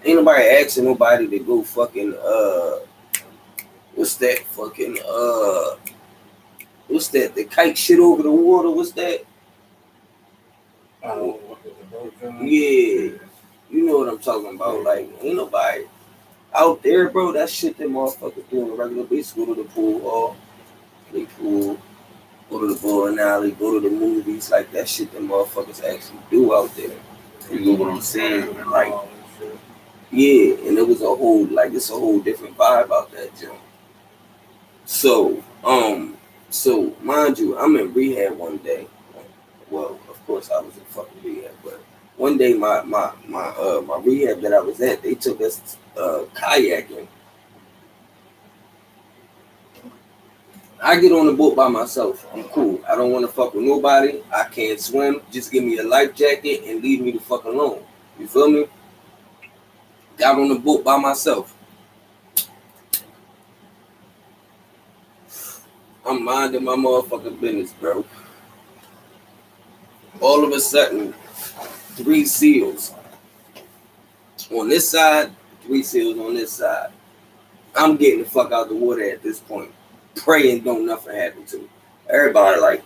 Ain't nobody asking nobody to go fucking, what's that fucking, what's that? The kite shit over the water? What's that? Yeah. You know what I'm talking about. Like, ain't nobody out there, bro. That shit that motherfuckers do on a regular basis. Go to the pool hall, play pool, go to the bowling alley, go to the movies. Like, that shit that motherfuckers actually do out there. You know what I'm saying? Like, yeah, and it was a whole, like, it's a whole different vibe out that gym. So, mind you, I'm in rehab one day. Well, of course I was in fucking rehab, but one day my rehab that I was at, they took us kayaking. I get on the boat by myself. I'm cool. I don't want to fuck with nobody. I can't swim. Just give me a life jacket and leave me the fuck alone. You feel me? Got on the boat by myself. I'm minding my motherfucking business, bro. All of a sudden, 3 seals on this side, 3 seals on this side. I'm getting the fuck out the water at this point. Praying don't nothing happen to me. Everybody like,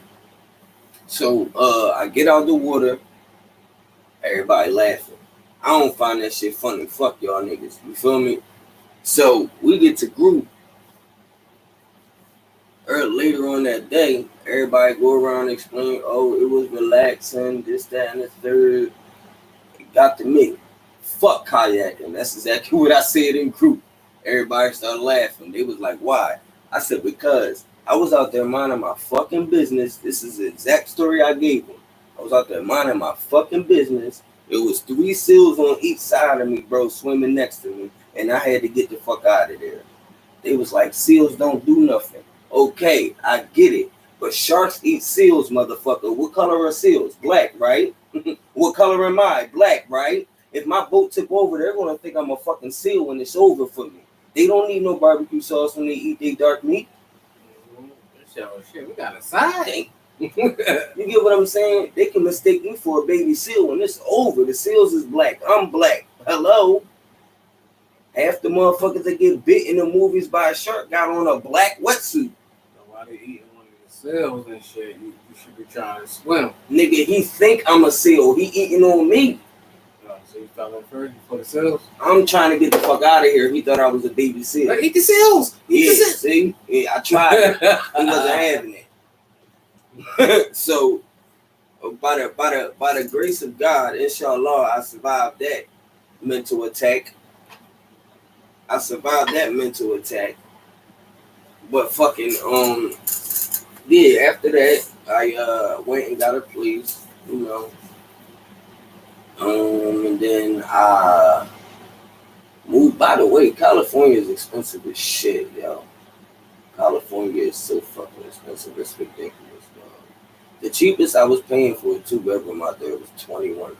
so I get out the water, everybody laughing. I don't find that shit funny. Fuck y'all niggas. You feel me? So we get to group. Later on that day, everybody go around and explain, oh, it was relaxing, this, that, and the third. It got to me. Fuck kayaking. That's exactly what I said in group. Everybody started laughing. They was like, why? I said, because I was out there minding my fucking business. This is the exact story I gave them. I was out there minding my fucking business. It was 3 seals on each side of me, bro, swimming next to me. And I had to get the fuck out of there. They was like, seals don't do nothing. Okay, I get it. But sharks eat seals, motherfucker. What color are seals? Black, right? What color am I? Black, right? If my boat tip over, they're going to think I'm a fucking seal when it's over for me. They don't need no barbecue sauce when they eat their dark meat. Shit, we got a side. You get what I'm saying? They can mistake me for a baby seal when it's over. The seals is black. I'm black. Hello? Half the motherfuckers that get bit in the movies by a shark got on a black wetsuit. Why they eating one of the seals and shit? You should be trying to swim. Nigga, he think I'm a seal. He eating on me. So you fell in first before the seals? I'm trying to get the fuck out of here. He thought I was a baby seal. Like, eat the seals. Yeah, see? Yeah, I tried. He wasn't having it. So, by the grace of God, inshallah, I survived that mental attack. But fucking yeah, after that I went and got a place, you know. And then I moved. By the way, California is expensive as shit, yo. California is so fucking expensive, it's ridiculous, bro. The cheapest I was paying for a 2-bedroom out there was $2,100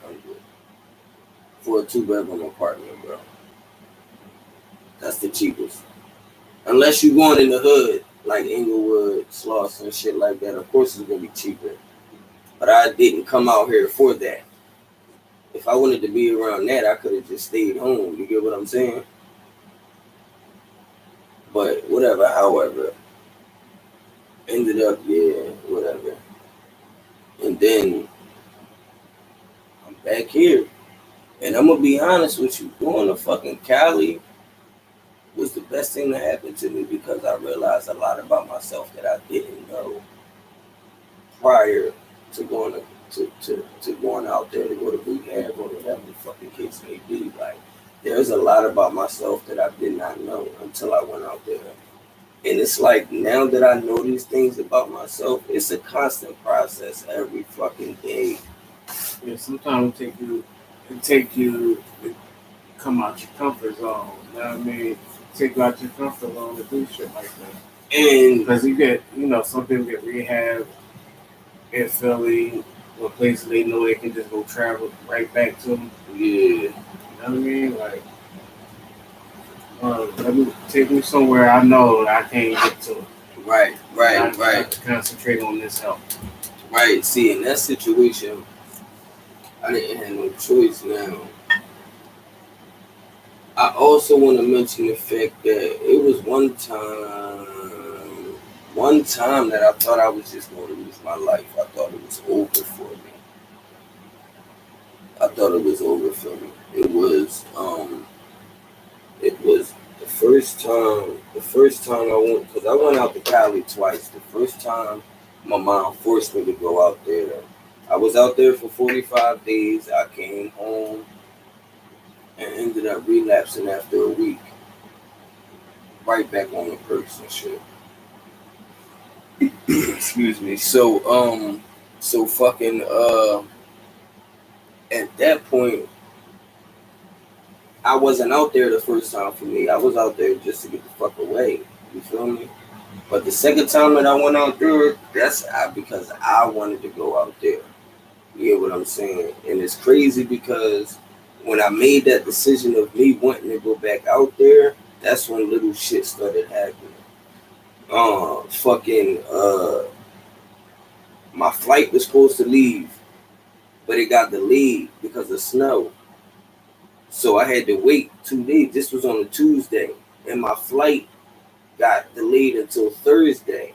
for a 2-bedroom apartment, bro. That's the cheapest. Unless you're going in the hood, like Inglewood, Slauson, shit like that, of course it's going to be cheaper. But I didn't come out here for that. If I wanted to be around that, I could have just stayed home. You get what I'm saying? But whatever, however. Ended up, yeah, whatever. And then I'm back here. And I'm going to be honest with you. Going to fucking Cali was the best thing that happened to me because I realized a lot about myself that I didn't know prior to going to going out there to go to rehab or whatever the fucking case may be. Like, there's a lot about myself that I did not know until I went out there. And it's like, now that I know these things about myself, it's a constant process every fucking day. Yeah, sometimes it take you to come out your comfort zone. You know what I mean? Take you out your comfort zone to do shit like that. And because you get, some people get rehab in Philly or places they know they can just go travel right back to them. yeah. You know what I mean? Like, let me take me somewhere I know that I can't get to. Right. I have to concentrate on this help. Right. See, in that situation, I didn't have no choice now. I also want to mention the fact that it was one time that I thought I was just going to lose my life. I thought it was over for me. It was the first time I went, because I went out to Cali twice. The first time my mom forced me to go out there. I was out there for 45 days. I came home and ended up relapsing after a week. Right back on the perks and shit. Excuse me. So fucking at that point, I wasn't out there the first time for me. I was out there just to get the fuck away. You feel me? But the second time that I went out there, that's because I wanted to go out there. You get what I'm saying? And it's crazy because when I made that decision of me wanting to go back out there, that's when little shit started happening. fucking my flight was supposed to leave, but it got delayed because of snow. So I had to wait 2 days. This was on a Tuesday, and my flight got delayed until Thursday.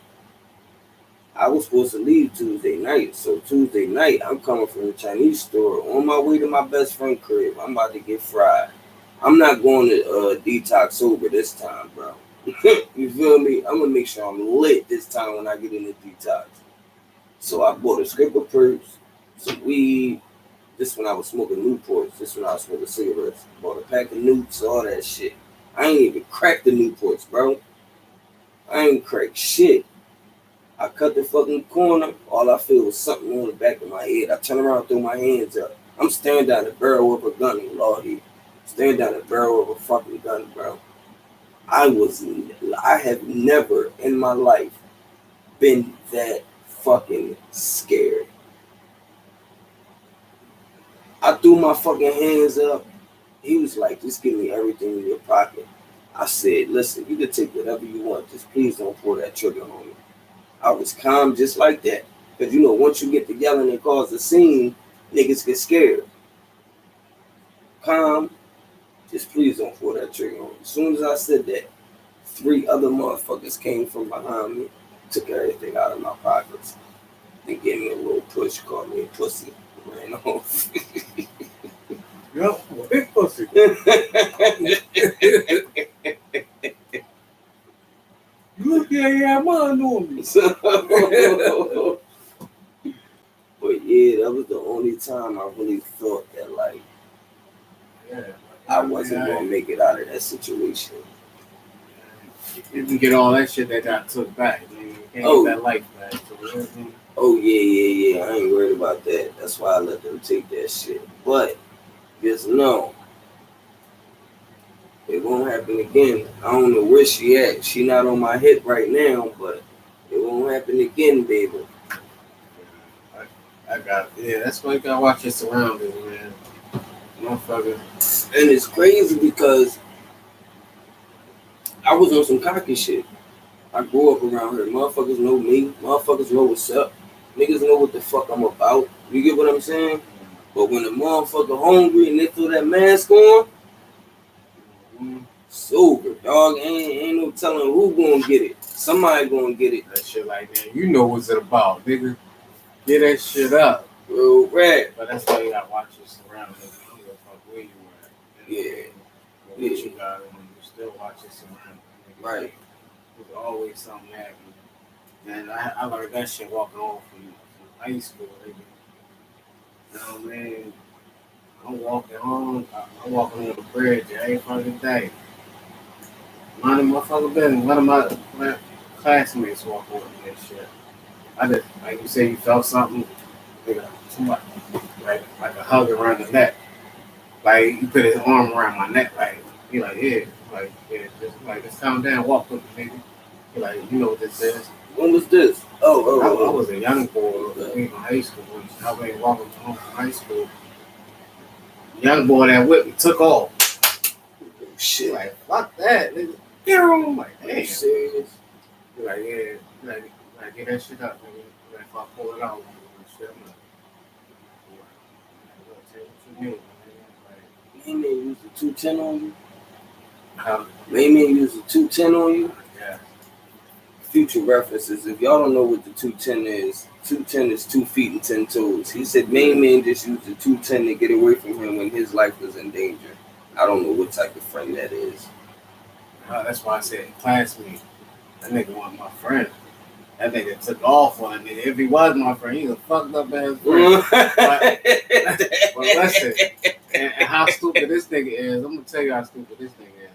I was supposed to leave Tuesday night. So Tuesday night, I'm coming from the Chinese store on my way to my best friend crib. I'm about to get fried. I'm not going to detox sober this time, bro. You feel me? I'm gonna make sure I'm lit this time when I get in the detox. So I bought a script of perps, some weed. This when I was smoking Newports. This when I was smoking cigarettes. Bought a pack of Newts, all that shit. I ain't even cracked the Newports, bro. I ain't cracked shit. I cut the fucking corner. All I feel was something on the back of my head. I turn around, throw my hands up. I'm staring down the barrel of a gun, Lordy. Staring down the barrel of a fucking gun, bro. I have never in my life been that fucking scared. I threw my fucking hands up. He was like, just give me everything in your pocket. I said, listen, you can take whatever you want. Just please don't pull that trigger on me. I was calm just like that. Because, you know, once you get to yelling and cause a scene, niggas get scared. Calm. Just please don't pull that trigger on me. As soon as I said that, 3 other motherfuckers came from behind me, took everything out of my pockets. They gave me a little push, called me a pussy, ran off. Yo, big pussy. Look at your man on me. But yeah, that was the only time I really thought that, like, I wasn't gonna make it out of that situation. You can get all that shit that got took back. You can't get that life back. So, oh yeah. I ain't worried about that. That's why I let them take that shit. But just know it won't happen again. I don't know where she at. She not on my hip right now, but it won't happen again, baby. That's why you gotta watch your surroundings, man. Motherfucker. And it's crazy because I was on some cocky shit. I grew up around her. Motherfuckers know me. Motherfuckers know what's up. Niggas know what the fuck I'm about. You get what I'm saying? But when a motherfucker hungry and they throw that mask on, sober, dog. Ain't no telling who gonna get it. Somebody gonna get it. That shit like that. You know what's it about, nigga. Get that shit up. Real rat. But that's why you gotta watch your surroundings. You don't fuck where you at. Yeah. What you got, and you still watch your surroundings. Right. There's always something happening. And I learned that shit walking home from high school, nigga. You know what I mean? I'm walking home. I'm walking on the bridge every fucking day. Mind of my fucking business. One of my classmates walk over me and shit. I just, like you say, you felt something, somebody, like a hug around the neck. Like, you put his arm around my neck, like, he like, just calm down, walk with me, nigga. He like, you know what this is. When was this? I was a young boy in high school. I went walking home from high school. Young boy that whipped me took off. Shit. Like, fuck that, nigga. Get her on. Like, damn. You serious? Like, yeah. Like, get that shit up, nigga. Like, if I pull it out, shit, I'm like, Main man used the 210 on you? Huh? Main man used the 210 on you? Yeah. Future references. If y'all don't know what the 210 is, 210 is 2 feet and 10 toes. He said main man just used the 210 to get away from him when his life was in danger. I don't know what type of friend that is. That's why I said classmate. That nigga wasn't my friend. That nigga took off on that nigga. If he was my friend, he's a fucked up ass friend. but listen, and how stupid this nigga is, I'm gonna tell you how stupid this nigga is.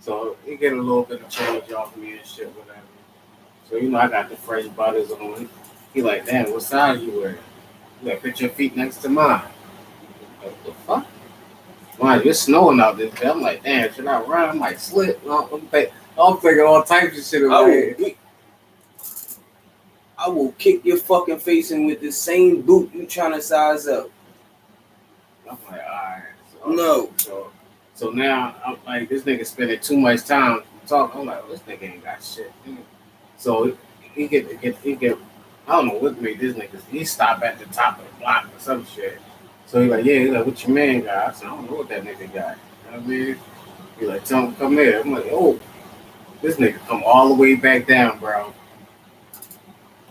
So he get a little bit of change off me and shit, whatever. So you know I got the fresh butters on. He like, damn, what size you wearing? You like, put your feet next to mine. What the fuck? Wow, it's snowing out this day. I'm like, damn, should I run? I'm like, slip. I'm thinking all types of shit in my head. I will kick your fucking face in with the same boot you trying to size up. I'm like, all right. No. So now, I'm like, this nigga spending too much time talking. I'm like, this nigga ain't got shit. So he get. I don't know what made this nigga. He stopped at the top of the block or some shit. So he like, yeah, he like, what your man got? I said, I don't know what that nigga got. You know what I mean? He like, tell him come here. I'm like, oh, this nigga come all the way back down, bro.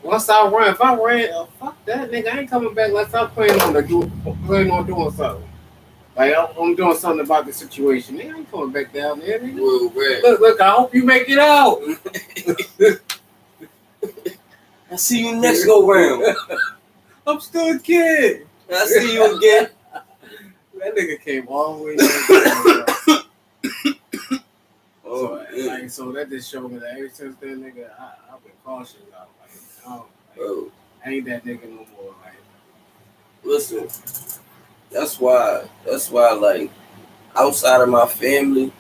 Once I run, if I ran, fuck that nigga, I ain't coming back unless I'm planning on doing something. Like I'm doing something about the situation. Nigga, I ain't coming back down there, nigga. Well, right. Look, I hope you make it out. I see you next go round. I'm still a kid. I see you again. That nigga came all the way down. Oh, So that just showed me that ever since then, nigga, I've been cautious about bro. I ain't that nigga no more. Like, Listen, that's why, like, outside of my family,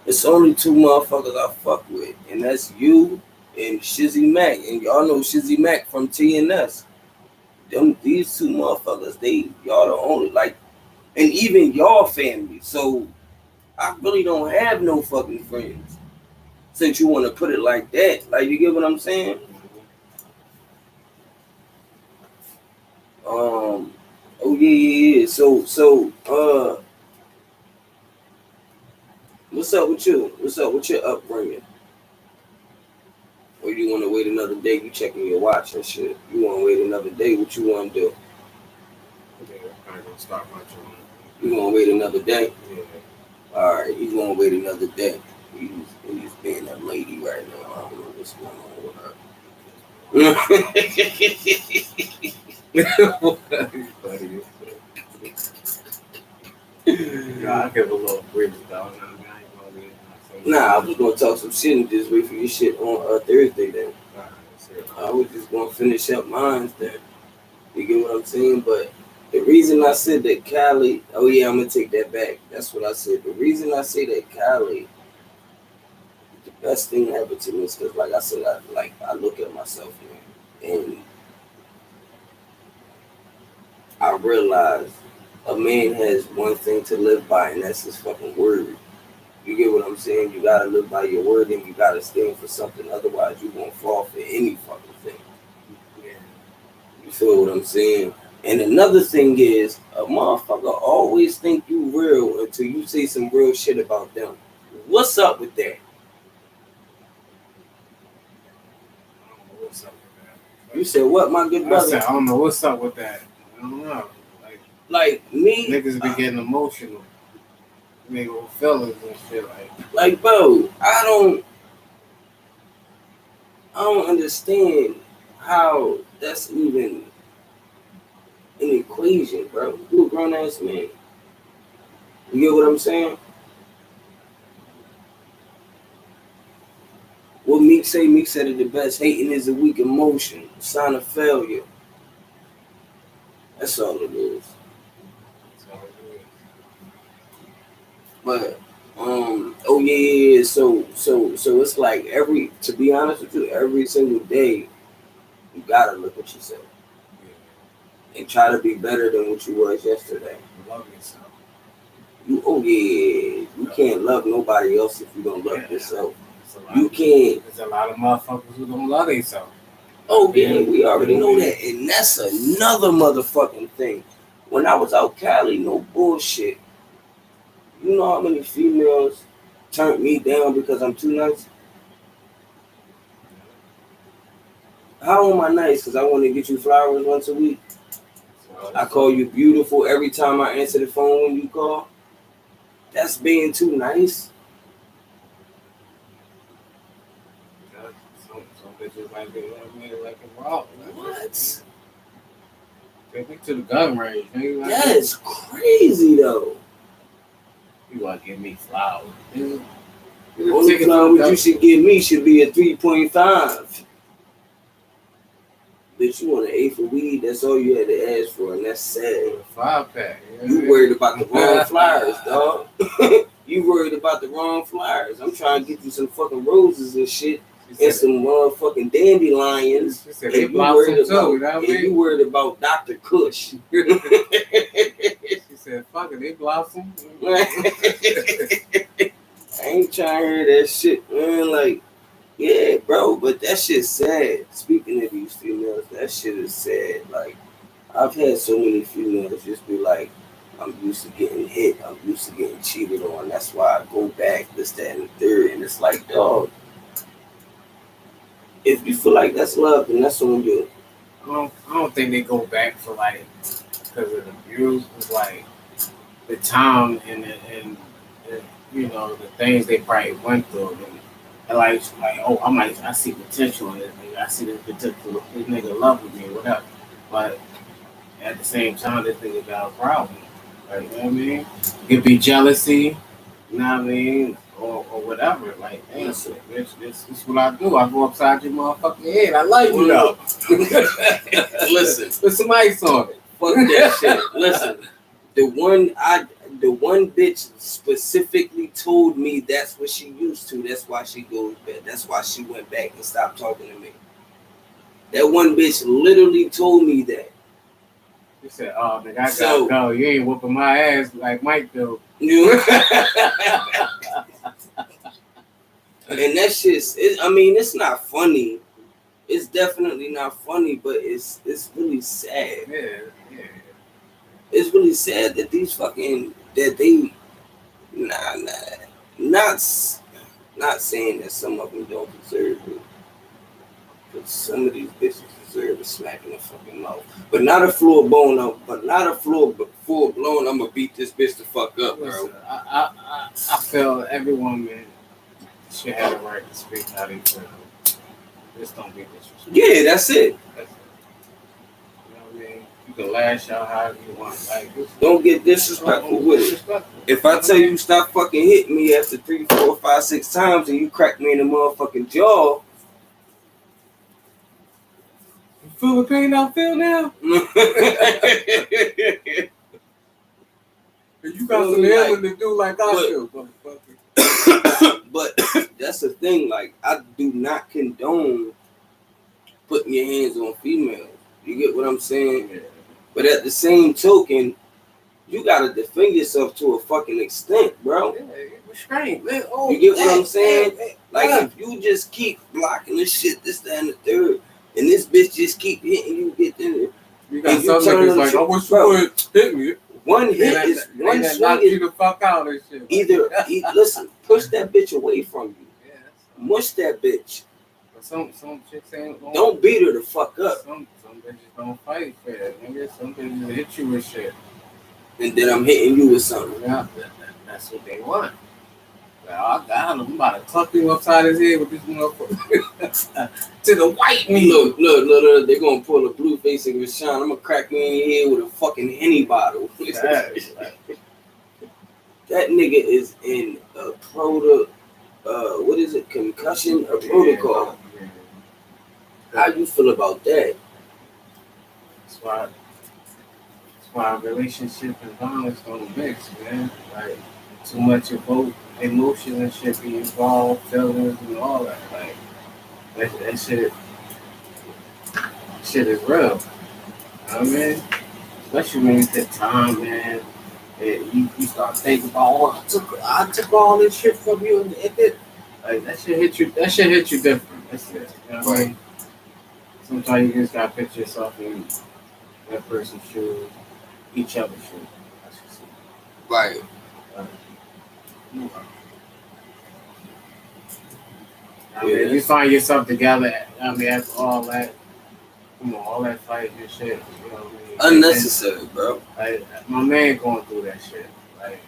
it's only two motherfuckers I fuck with, and that's you and Shizzy Mac, and y'all know Shizzy Mac from TNS. These two motherfuckers, y'all the only, like, and even y'all family. So I really don't have no fucking friends. Since you want to put it like that, like, you get what I'm saying? Oh yeah. So what's up with you? What's up with your upbringing? Or you want to wait another day? You checking your watch and shit. You want to wait another day? What you want to do? I'm gonna start my joint. You want to wait another day? Yeah. All right, you want to wait another day? He's being that lady right now. I don't know what's going on with her. Yeah, I give a little breeze, dog. Nah, I was gonna talk some shit and just wait for your shit on Thursday then. I was just gonna finish up mine then. You get what I'm saying? But the reason I said that Cali, oh yeah, I'm gonna take that back. That's what I said. The reason I say that Cali, the best thing that happened to me is because, like I said, I look at myself, man, and I realize a man has one thing to live by, and that's his fucking word. You get what I'm saying? You gotta live by your word, and you gotta stand for something. Otherwise, you won't fall for any fucking thing. Yeah. You feel what I'm saying? And another thing is, a motherfucker always think you real until you say some real shit about them. What's up with that? I don't know what's up with that. You said what, my good brother? I said, I don't know what's up with that. I don't know. Like me, niggas be getting emotional. Nigga with fellas and shit like bro, I don't understand how that's even an equation, bro. You a grown ass man. You get what I'm saying? What Meek said it the best. Hating is a weak emotion, a sign of failure. That's all it is. But oh yeah. So it's like to be honest with you, every single day you gotta look at yourself and try to be better than what you was yesterday. Love yourself. You can't love nobody else if you don't love yourself. You can't. There's a lot of motherfuckers who don't love themselves. Oh yeah, we already know that, and that's another motherfucking thing. When I was out Cali, no bullshit. You know how many females turned me down because I'm too nice? How am I nice? Because I want to get you flowers once a week. I call you beautiful every time I answer the phone when you call. That's being too nice. Some bitches might be like a rock. What? Take me to the gun range. Nigga. That's crazy though. You want to give me flowers? The only flowers you should give me should be a 3.5. Bitch, you want an 8 for weed, that's all you had to ask for, and that's sad. 5-pack. You worried about the wrong flyers, dog. You worried about the wrong flyers. I'm trying to get you some fucking roses and shit, and some motherfucking dandelions. She said they blossom too, you know what I mean? You worried about Dr. Kush. She said, fuck it, they blossom. I ain't trying to hear that shit, man. Like, yeah, bro, but that shit's sad. Speaking of these females, that shit is sad. Like, I've had so many females just be like, I'm used to getting hit. I'm used to getting cheated on. That's why I go back, this, that, and the third. And it's like, dog, if you feel like that's love, then that's on you. I don't think they go back for like because of the abuse. It's like the time and you know the things they probably went through. And like oh, I see potential in this nigga. I see the potential. This nigga love with me, whatever. But at the same time, this nigga got a problem. Like, you know what I mean? It could be jealousy, you know what I mean? Or whatever. Like, damn, Listen. bitch, this is what I do. I go upside your motherfucking head. I like you though. Listen. Put some ice on it. Fuck that shit. Listen, the one bitch specifically told me that's what she used to. That's why she goes back. That's why she went back and stopped talking to me. That one bitch literally told me that. You said, oh, nigga, I gotta go. You ain't whooping my ass like Mike do. You know? And that shit's, I mean, it's not funny. It's definitely not funny, but it's really sad. Yeah. It's really sad that these fucking, that they, not saying that some of them don't deserve it. But some of these bitches deserve a smack in the fucking mouth. But not a full blown, I'm gonna beat this bitch the fuck up, bro. Listen, I feel every woman should have the right to speak how they feel. Just don't be disrespectful. Yeah, that's it. That's it. You know what I mean? You can lash out however you want. Like, Don't get disrespectful with it. If I tell you stop fucking hitting me after 3, 4, 5, 6 times and you crack me in the motherfucking jaw. You feel the pain I feel now? You got some healing to do like I do, motherfucker. But that's the thing, like, I do not condone putting your hands on females. You get what I'm saying? Yeah. But at the same token, you gotta defend yourself to a fucking extent, bro. Yeah, restraint, man. Oh, You get what I'm saying? Like, yeah. if you just keep blocking the shit, this, that, and the third, and this bitch just keep hitting you, get in You got and some niggas like, I wish you would hit me. one hit is one knock swing you is the fuck out and shit. listen, push that bitch away from you. Yeah, Mush that bitch. but some chicks ain't Don't beat her the fuck up. Some bitches don't fight fair, nigga. Some bitches hit you with shit. And then I'm hitting you with something. Yeah, that's what they want. Like, I got him. I'm about to cluck him upside his head with this motherfucker. To the white meat. Look, they're gonna pull a blue face and Rashawn. I'm gonna crack you in your head with a fucking Henny bottle. That nigga is in a what is it? Concussion or protocol. Yeah. How you feel about that? That's why relationship and violence don't mix, man. Like, too much of both emotion and shit be involved, feelings and all that. Like, that shit is real. You know what I mean? Especially when you get time, man. And you start thinking about, oh, I took all this shit from you, and it like that shit hit you. That shit hit you different. That's it. You know what I mean? Sometimes you just gotta picture yourself in that person's shoes, each other's shoes. Right. I mean, if you find yourself together, I mean, after all that, come on, all that fight and shit, you know what I mean? Unnecessary, bro. Like, my man going through that shit. Like,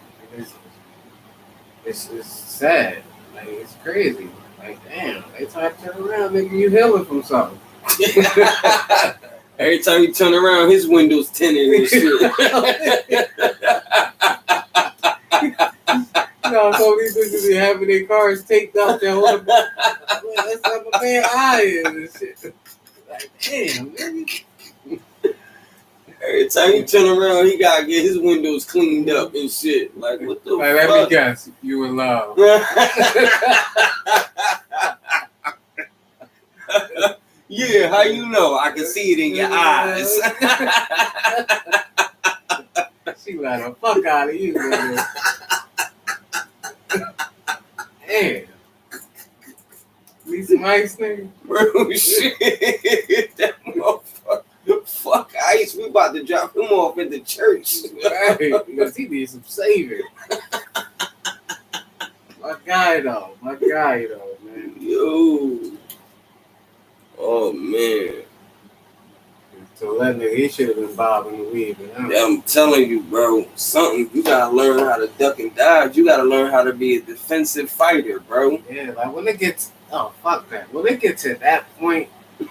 it's sad. Like, it's crazy. Like, damn, every time I turn around, nigga, you healing from something. Every time you turn around, his window's tinted and shit. You know, so these bitches be having their cars taped up their whole. Let's have a man eye and shit. Like, damn, nigga. Every time you turn around, he gotta get his windows cleaned up and shit. Like, what the Like, let fuck? me guess, you in love. Yeah, how you know? I can see it in your eyes. She let the fuck out of you, nigga. Damn. At least some ice, nigga. Bro, shit. That motherfucker. Fuck Ice. We about to drop him off at the church. Right, because he needs some saving. My guy, though, man. Yo. Oh, man. So that nigga, he should have been bobbing and weaving. Huh? I'm telling you, bro. Something, you gotta learn how to duck and dodge. You gotta learn how to be a defensive fighter, bro. Yeah, like when it gets, oh, fuck that. When it gets to that point,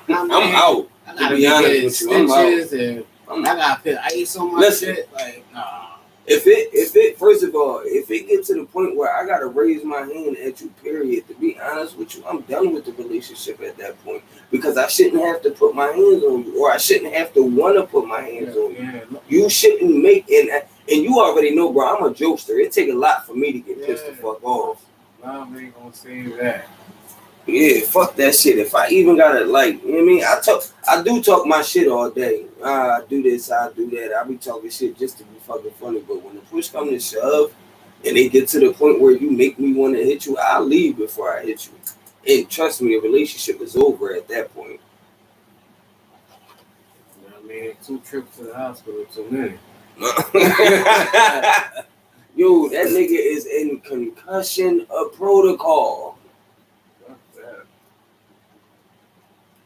I'm out. I gotta To be be honest getting with you, I'm out. stitches and I'm I gotta put ice on my Listen. shit. Like, nah. If it first of all, if it gets to the point where I gotta raise my hand at you, period, to be honest with you, I'm done with the relationship at that point because I shouldn't have to put my hands on you, or I shouldn't have to want to put my hands on you. Yeah. You shouldn't make and you already know, bro. I'm a jokester. It take a lot for me to get pissed the fuck off. Nah, we ain't gonna say that. Yeah, fuck that shit. If I even gotta like, you know what I mean? I do talk my shit all day. I do this, I do that. I be talking shit just to be fucking funny. But when the push comes to shove and they get to the point where you make me want to hit you, I'll leave before I hit you. And trust me, the relationship is over at that point. You know what I mean? 2 trips to the hospital too many. Yo, that nigga is in concussion protocol.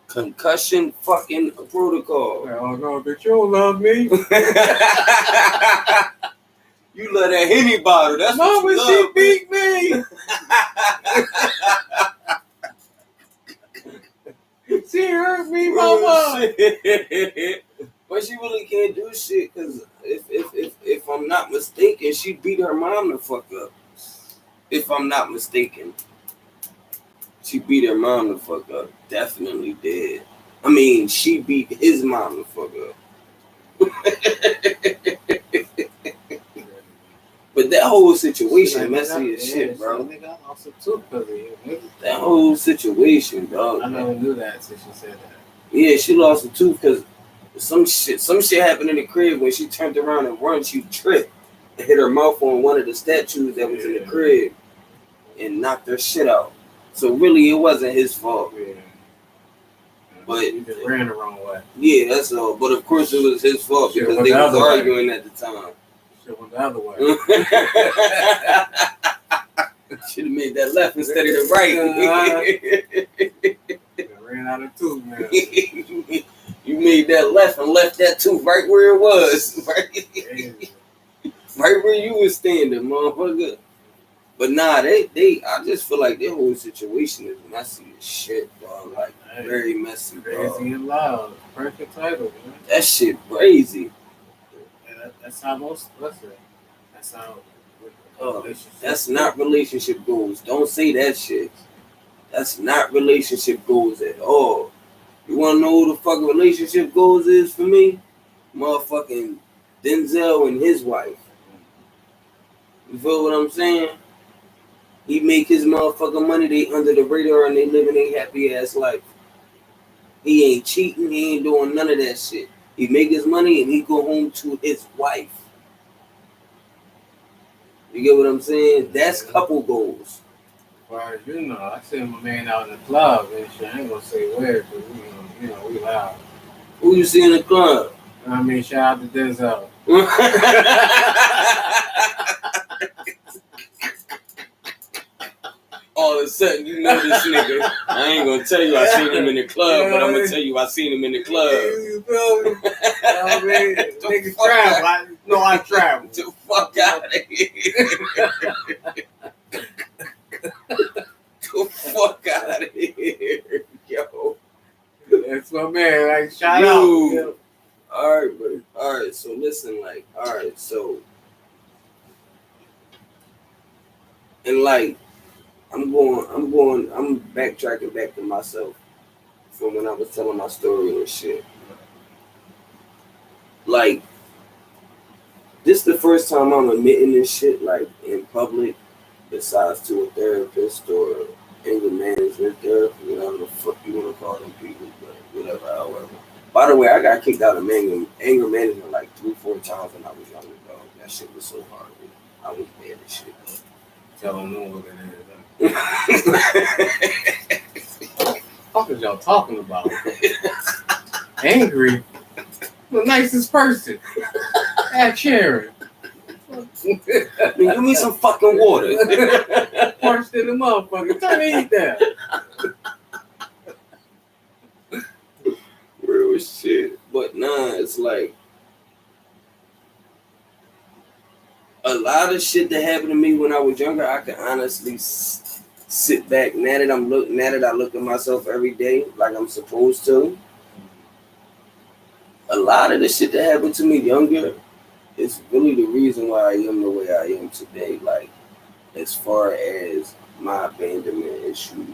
Concussion fucking protocol. Oh no, bitch, you don't love me. You love that Henny bottle. That's what Mama, you she love, beat me. She hurt me, mama. But she really can't do shit because if I'm not mistaken, she beat her mom the fuck up. If I'm not mistaken. She beat her mom the fuck up. Definitely did. I mean, she beat his mom the fuck up. But that whole situation messy as shit, bro. Nigga, I lost a tooth because of you, nigga. That whole situation, dog. I never knew that until she said that. Yeah, she lost a tooth because some shit happened in the crib when she turned around and run. She tripped and hit her mouth on one of the statues that was in the crib and knocked her shit out. So really, it wasn't his fault. Yeah. But you just ran the wrong way. Yeah, that's all. But of course, it was his fault because they was arguing at the time. Shit went the other way. Should have made that left instead of the right. Ran out of tooth, man. You made that left and left that tooth right where it was. Right where you was standing, motherfucker. But nah, I just feel like their whole situation is messy as shit, dog. Like, very messy, dog. Crazy and loud. Perfect title, man. That shit crazy. That's how most, that's how that's not relationship goals. Don't say that shit. That's not relationship goals at all. You want to know who the fuck relationship goals is for me? Motherfucking Denzel and his wife. You feel what I'm saying? He make his motherfucking money, they under the radar and they living a happy ass life. He ain't cheating, he ain't doing none of that shit. He make his money and he go home to his wife. You get what I'm saying? That's couple goals. As far as you know, I seen my man out in the club and shit. I ain't gonna say where, but you know, we loud. Who you see in the club? I mean, shout out to Denzel. All of a sudden, you know this nigga. I ain't gonna tell you I seen him in the club, but I'm gonna tell you I seen him in the club. You feel me? I mean, nigga travel. I travel. Get the fuck out of here. Get the fuck out of here. Yo. That's my man. Like, shout out. Yo. Alright, buddy. Alright, so listen, like, alright, so. And like, I'm backtracking back to myself from when I was telling my story and shit. Like, this is the first time I'm admitting this shit, like, in public, besides to a therapist or anger management therapist, whatever the fuck you want to call them people, but whatever, however. By the way, I got kicked out of anger management like 3-4 times when I was younger, dog. That shit was so hard. I was bad as shit, dog. Tell them what it is. fuck is y'all talking about? Angry? The nicest person. Ask Sharon. Give me some fucking water. Parched in the motherfucker. Try to eat that. Real shit. But nah, it's like a lot of shit that happened to me when I was younger. I can honestly sit back now that I look at myself every day like I'm supposed to. A lot of the shit that happened to me younger is really the reason why I am the way I am today. Like, as far as my abandonment issues,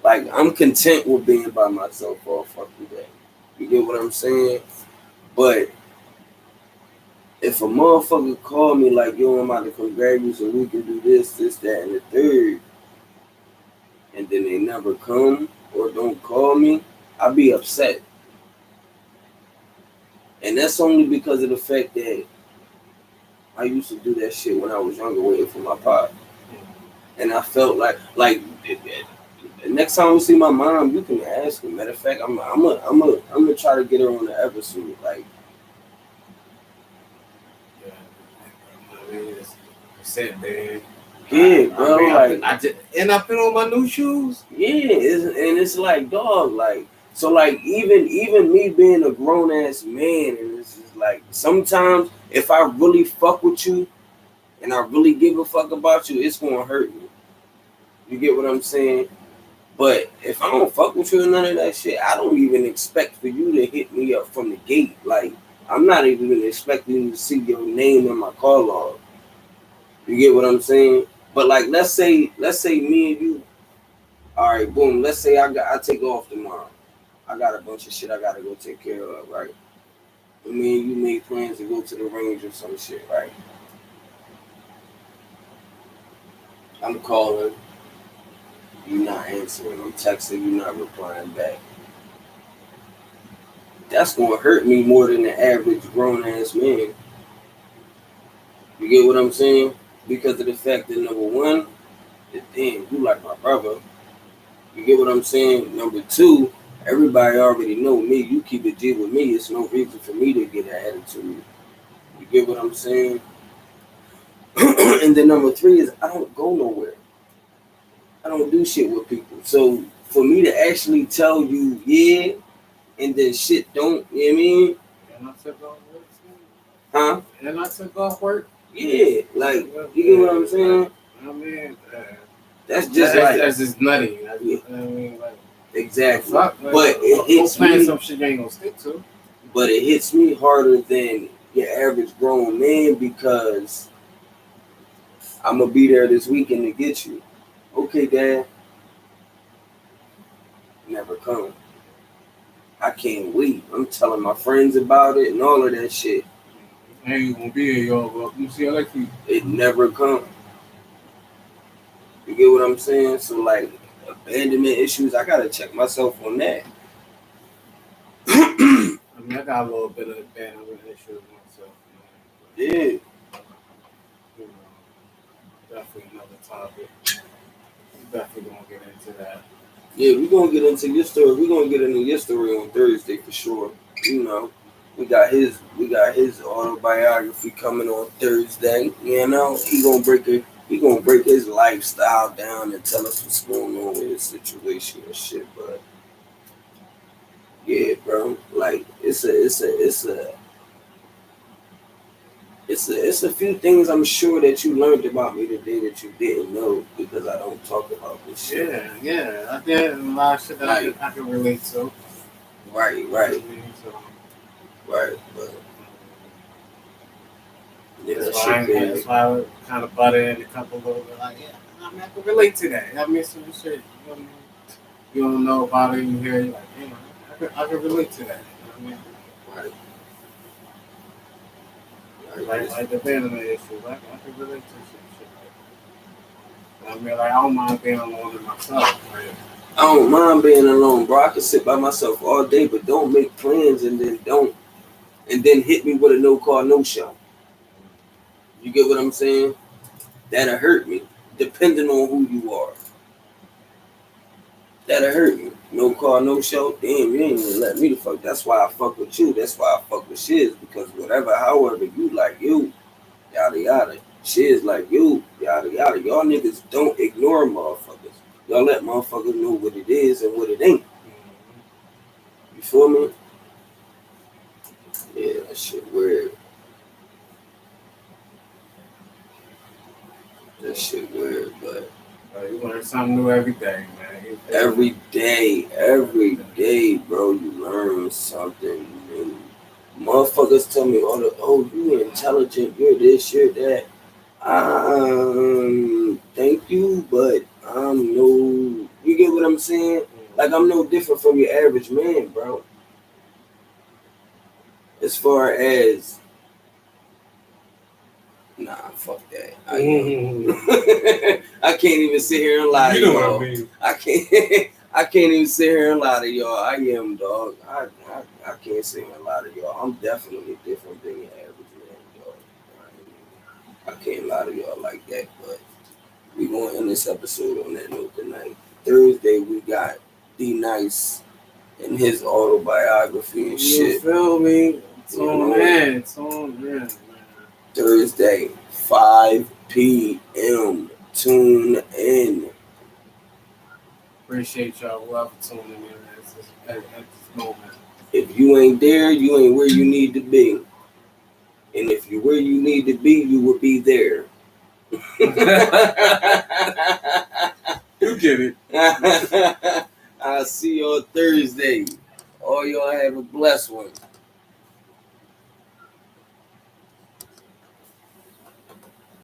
like I'm content with being by myself all fucking day. You get what I'm saying? But if a motherfucker call me like, yo, I'm about to come grab you so we can do this, that, and the third, and then they never come or don't call me, I'll be upset. And that's only because of the fact that I used to do that shit when I was younger, waiting for my pop. And I felt like next time we see my mom, you can ask her. Matter of fact, I'm gonna try to get her on the episode. Like, yeah, I mean, it's it, man. Yeah, bro. I just and I put on my new shoes. Yeah, it's like, dog, like, so like even me being a grown ass man, and it's just like sometimes if I really fuck with you and I really give a fuck about you, it's gonna hurt me. You get what I'm saying? But if I don't fuck with you and none of that shit, I don't even expect for you to hit me up from the gate. Like, I'm not even expecting to see your name in my call log. You get what I'm saying? But like, let's say me and you, all right, boom. Let's say I take off tomorrow. I got a bunch of shit I gotta go take care of, right? Me and you made plans to go to the range or some shit, right? I'm calling, you not answering. I'm texting, you not replying back. That's gonna hurt me more than the average grown ass man. You get what I'm saying? Because of the fact that number one, damn, you like my brother. You get what I'm saying? Number two, everybody already know me. You keep it G with me. It's no reason for me to get an attitude. You get what I'm saying? And then number three is I don't go nowhere. I don't do shit with people. So for me to actually tell you, yeah, and then shit don't, you know what I mean? And I took off work. Huh? And I took off work. Yeah, like, you get what I'm saying? I mean, that's just nutty. I mean, like, exactly. Fuck, like, but it hits me. Some shit you ain't gonna stick to. But it hits me harder than your average grown man because I'm gonna be there this weekend to get you. Okay, Dad. Never come. I can't wait. I'm telling my friends about it and all of that shit. I ain't gonna be here, y'all. But you see, I like you. It never come. You get what I'm saying? So like abandonment issues, I gotta check myself on that. I mean, I got a little bit of abandonment issues myself. Yeah. You know, definitely another topic. We're definitely gonna get into that. Yeah, we're gonna get into your story. We're gonna get into your story on Thursday for sure. You know, we got his autobiography coming on Thursday. You know, he gonna break his lifestyle down and tell us what's going on with his situation and shit. But yeah, bro, like it's a few things I'm sure that you learned about me today that you didn't know because I don't talk about this shit. Yeah, I did a lot of shit that I can relate to. Right, but yeah, that's why I kind of butted in a couple of little bit like, yeah, I mean, I can relate to that. I mean, some shit you don't know about it, you hear it, like, you know, I can relate to that. You know what I mean? Like the abandonment issue, I can relate to shit like that. I mean, like, I don't mind being alone with myself. Right? I don't mind being alone, bro. I can sit by myself all day, but don't make plans and then hit me with a no call, no show. You get what I'm saying? That'll hurt me, depending on who you are. That'll hurt me. No car, no show. Damn, you ain't even let me the fuck. That's why I fuck with you. That's why I fuck with Shiz. Because whatever, however you like you, yada yada. Shiz like you, yada yada. Y'all niggas don't ignore motherfuckers. Y'all let motherfuckers know what it is and what it ain't. You feel me? Yeah, that shit weird. That shit weird, but You learn something new every day, man. every day, bro, you learn something new. Motherfuckers tell me, oh, you intelligent, you're this, you're that. Thank you, but I'm no, you get what I'm saying? Like, I'm no different from your average man, bro. As far as, nah, fuck that. I can't even sit here and lie to You know y'all. what I mean. I can't even sit here and lie to y'all. I am, dog. I can't sit here and lie to y'all. I'm definitely different than your average man, dog. I can't lie to y'all like that, but we going to end this episode on that note tonight. Thursday, we got D-Nice and his autobiography and shit. You feel me? Tune in, man. Thursday, 5 p.m. Tune in. Appreciate y'all whoever tuning in at this moment. If you ain't there, you ain't where you need to be. And if you're where you need to be, you will be there. You get it. I'll see y'all Thursday. All y'all have a blessed one.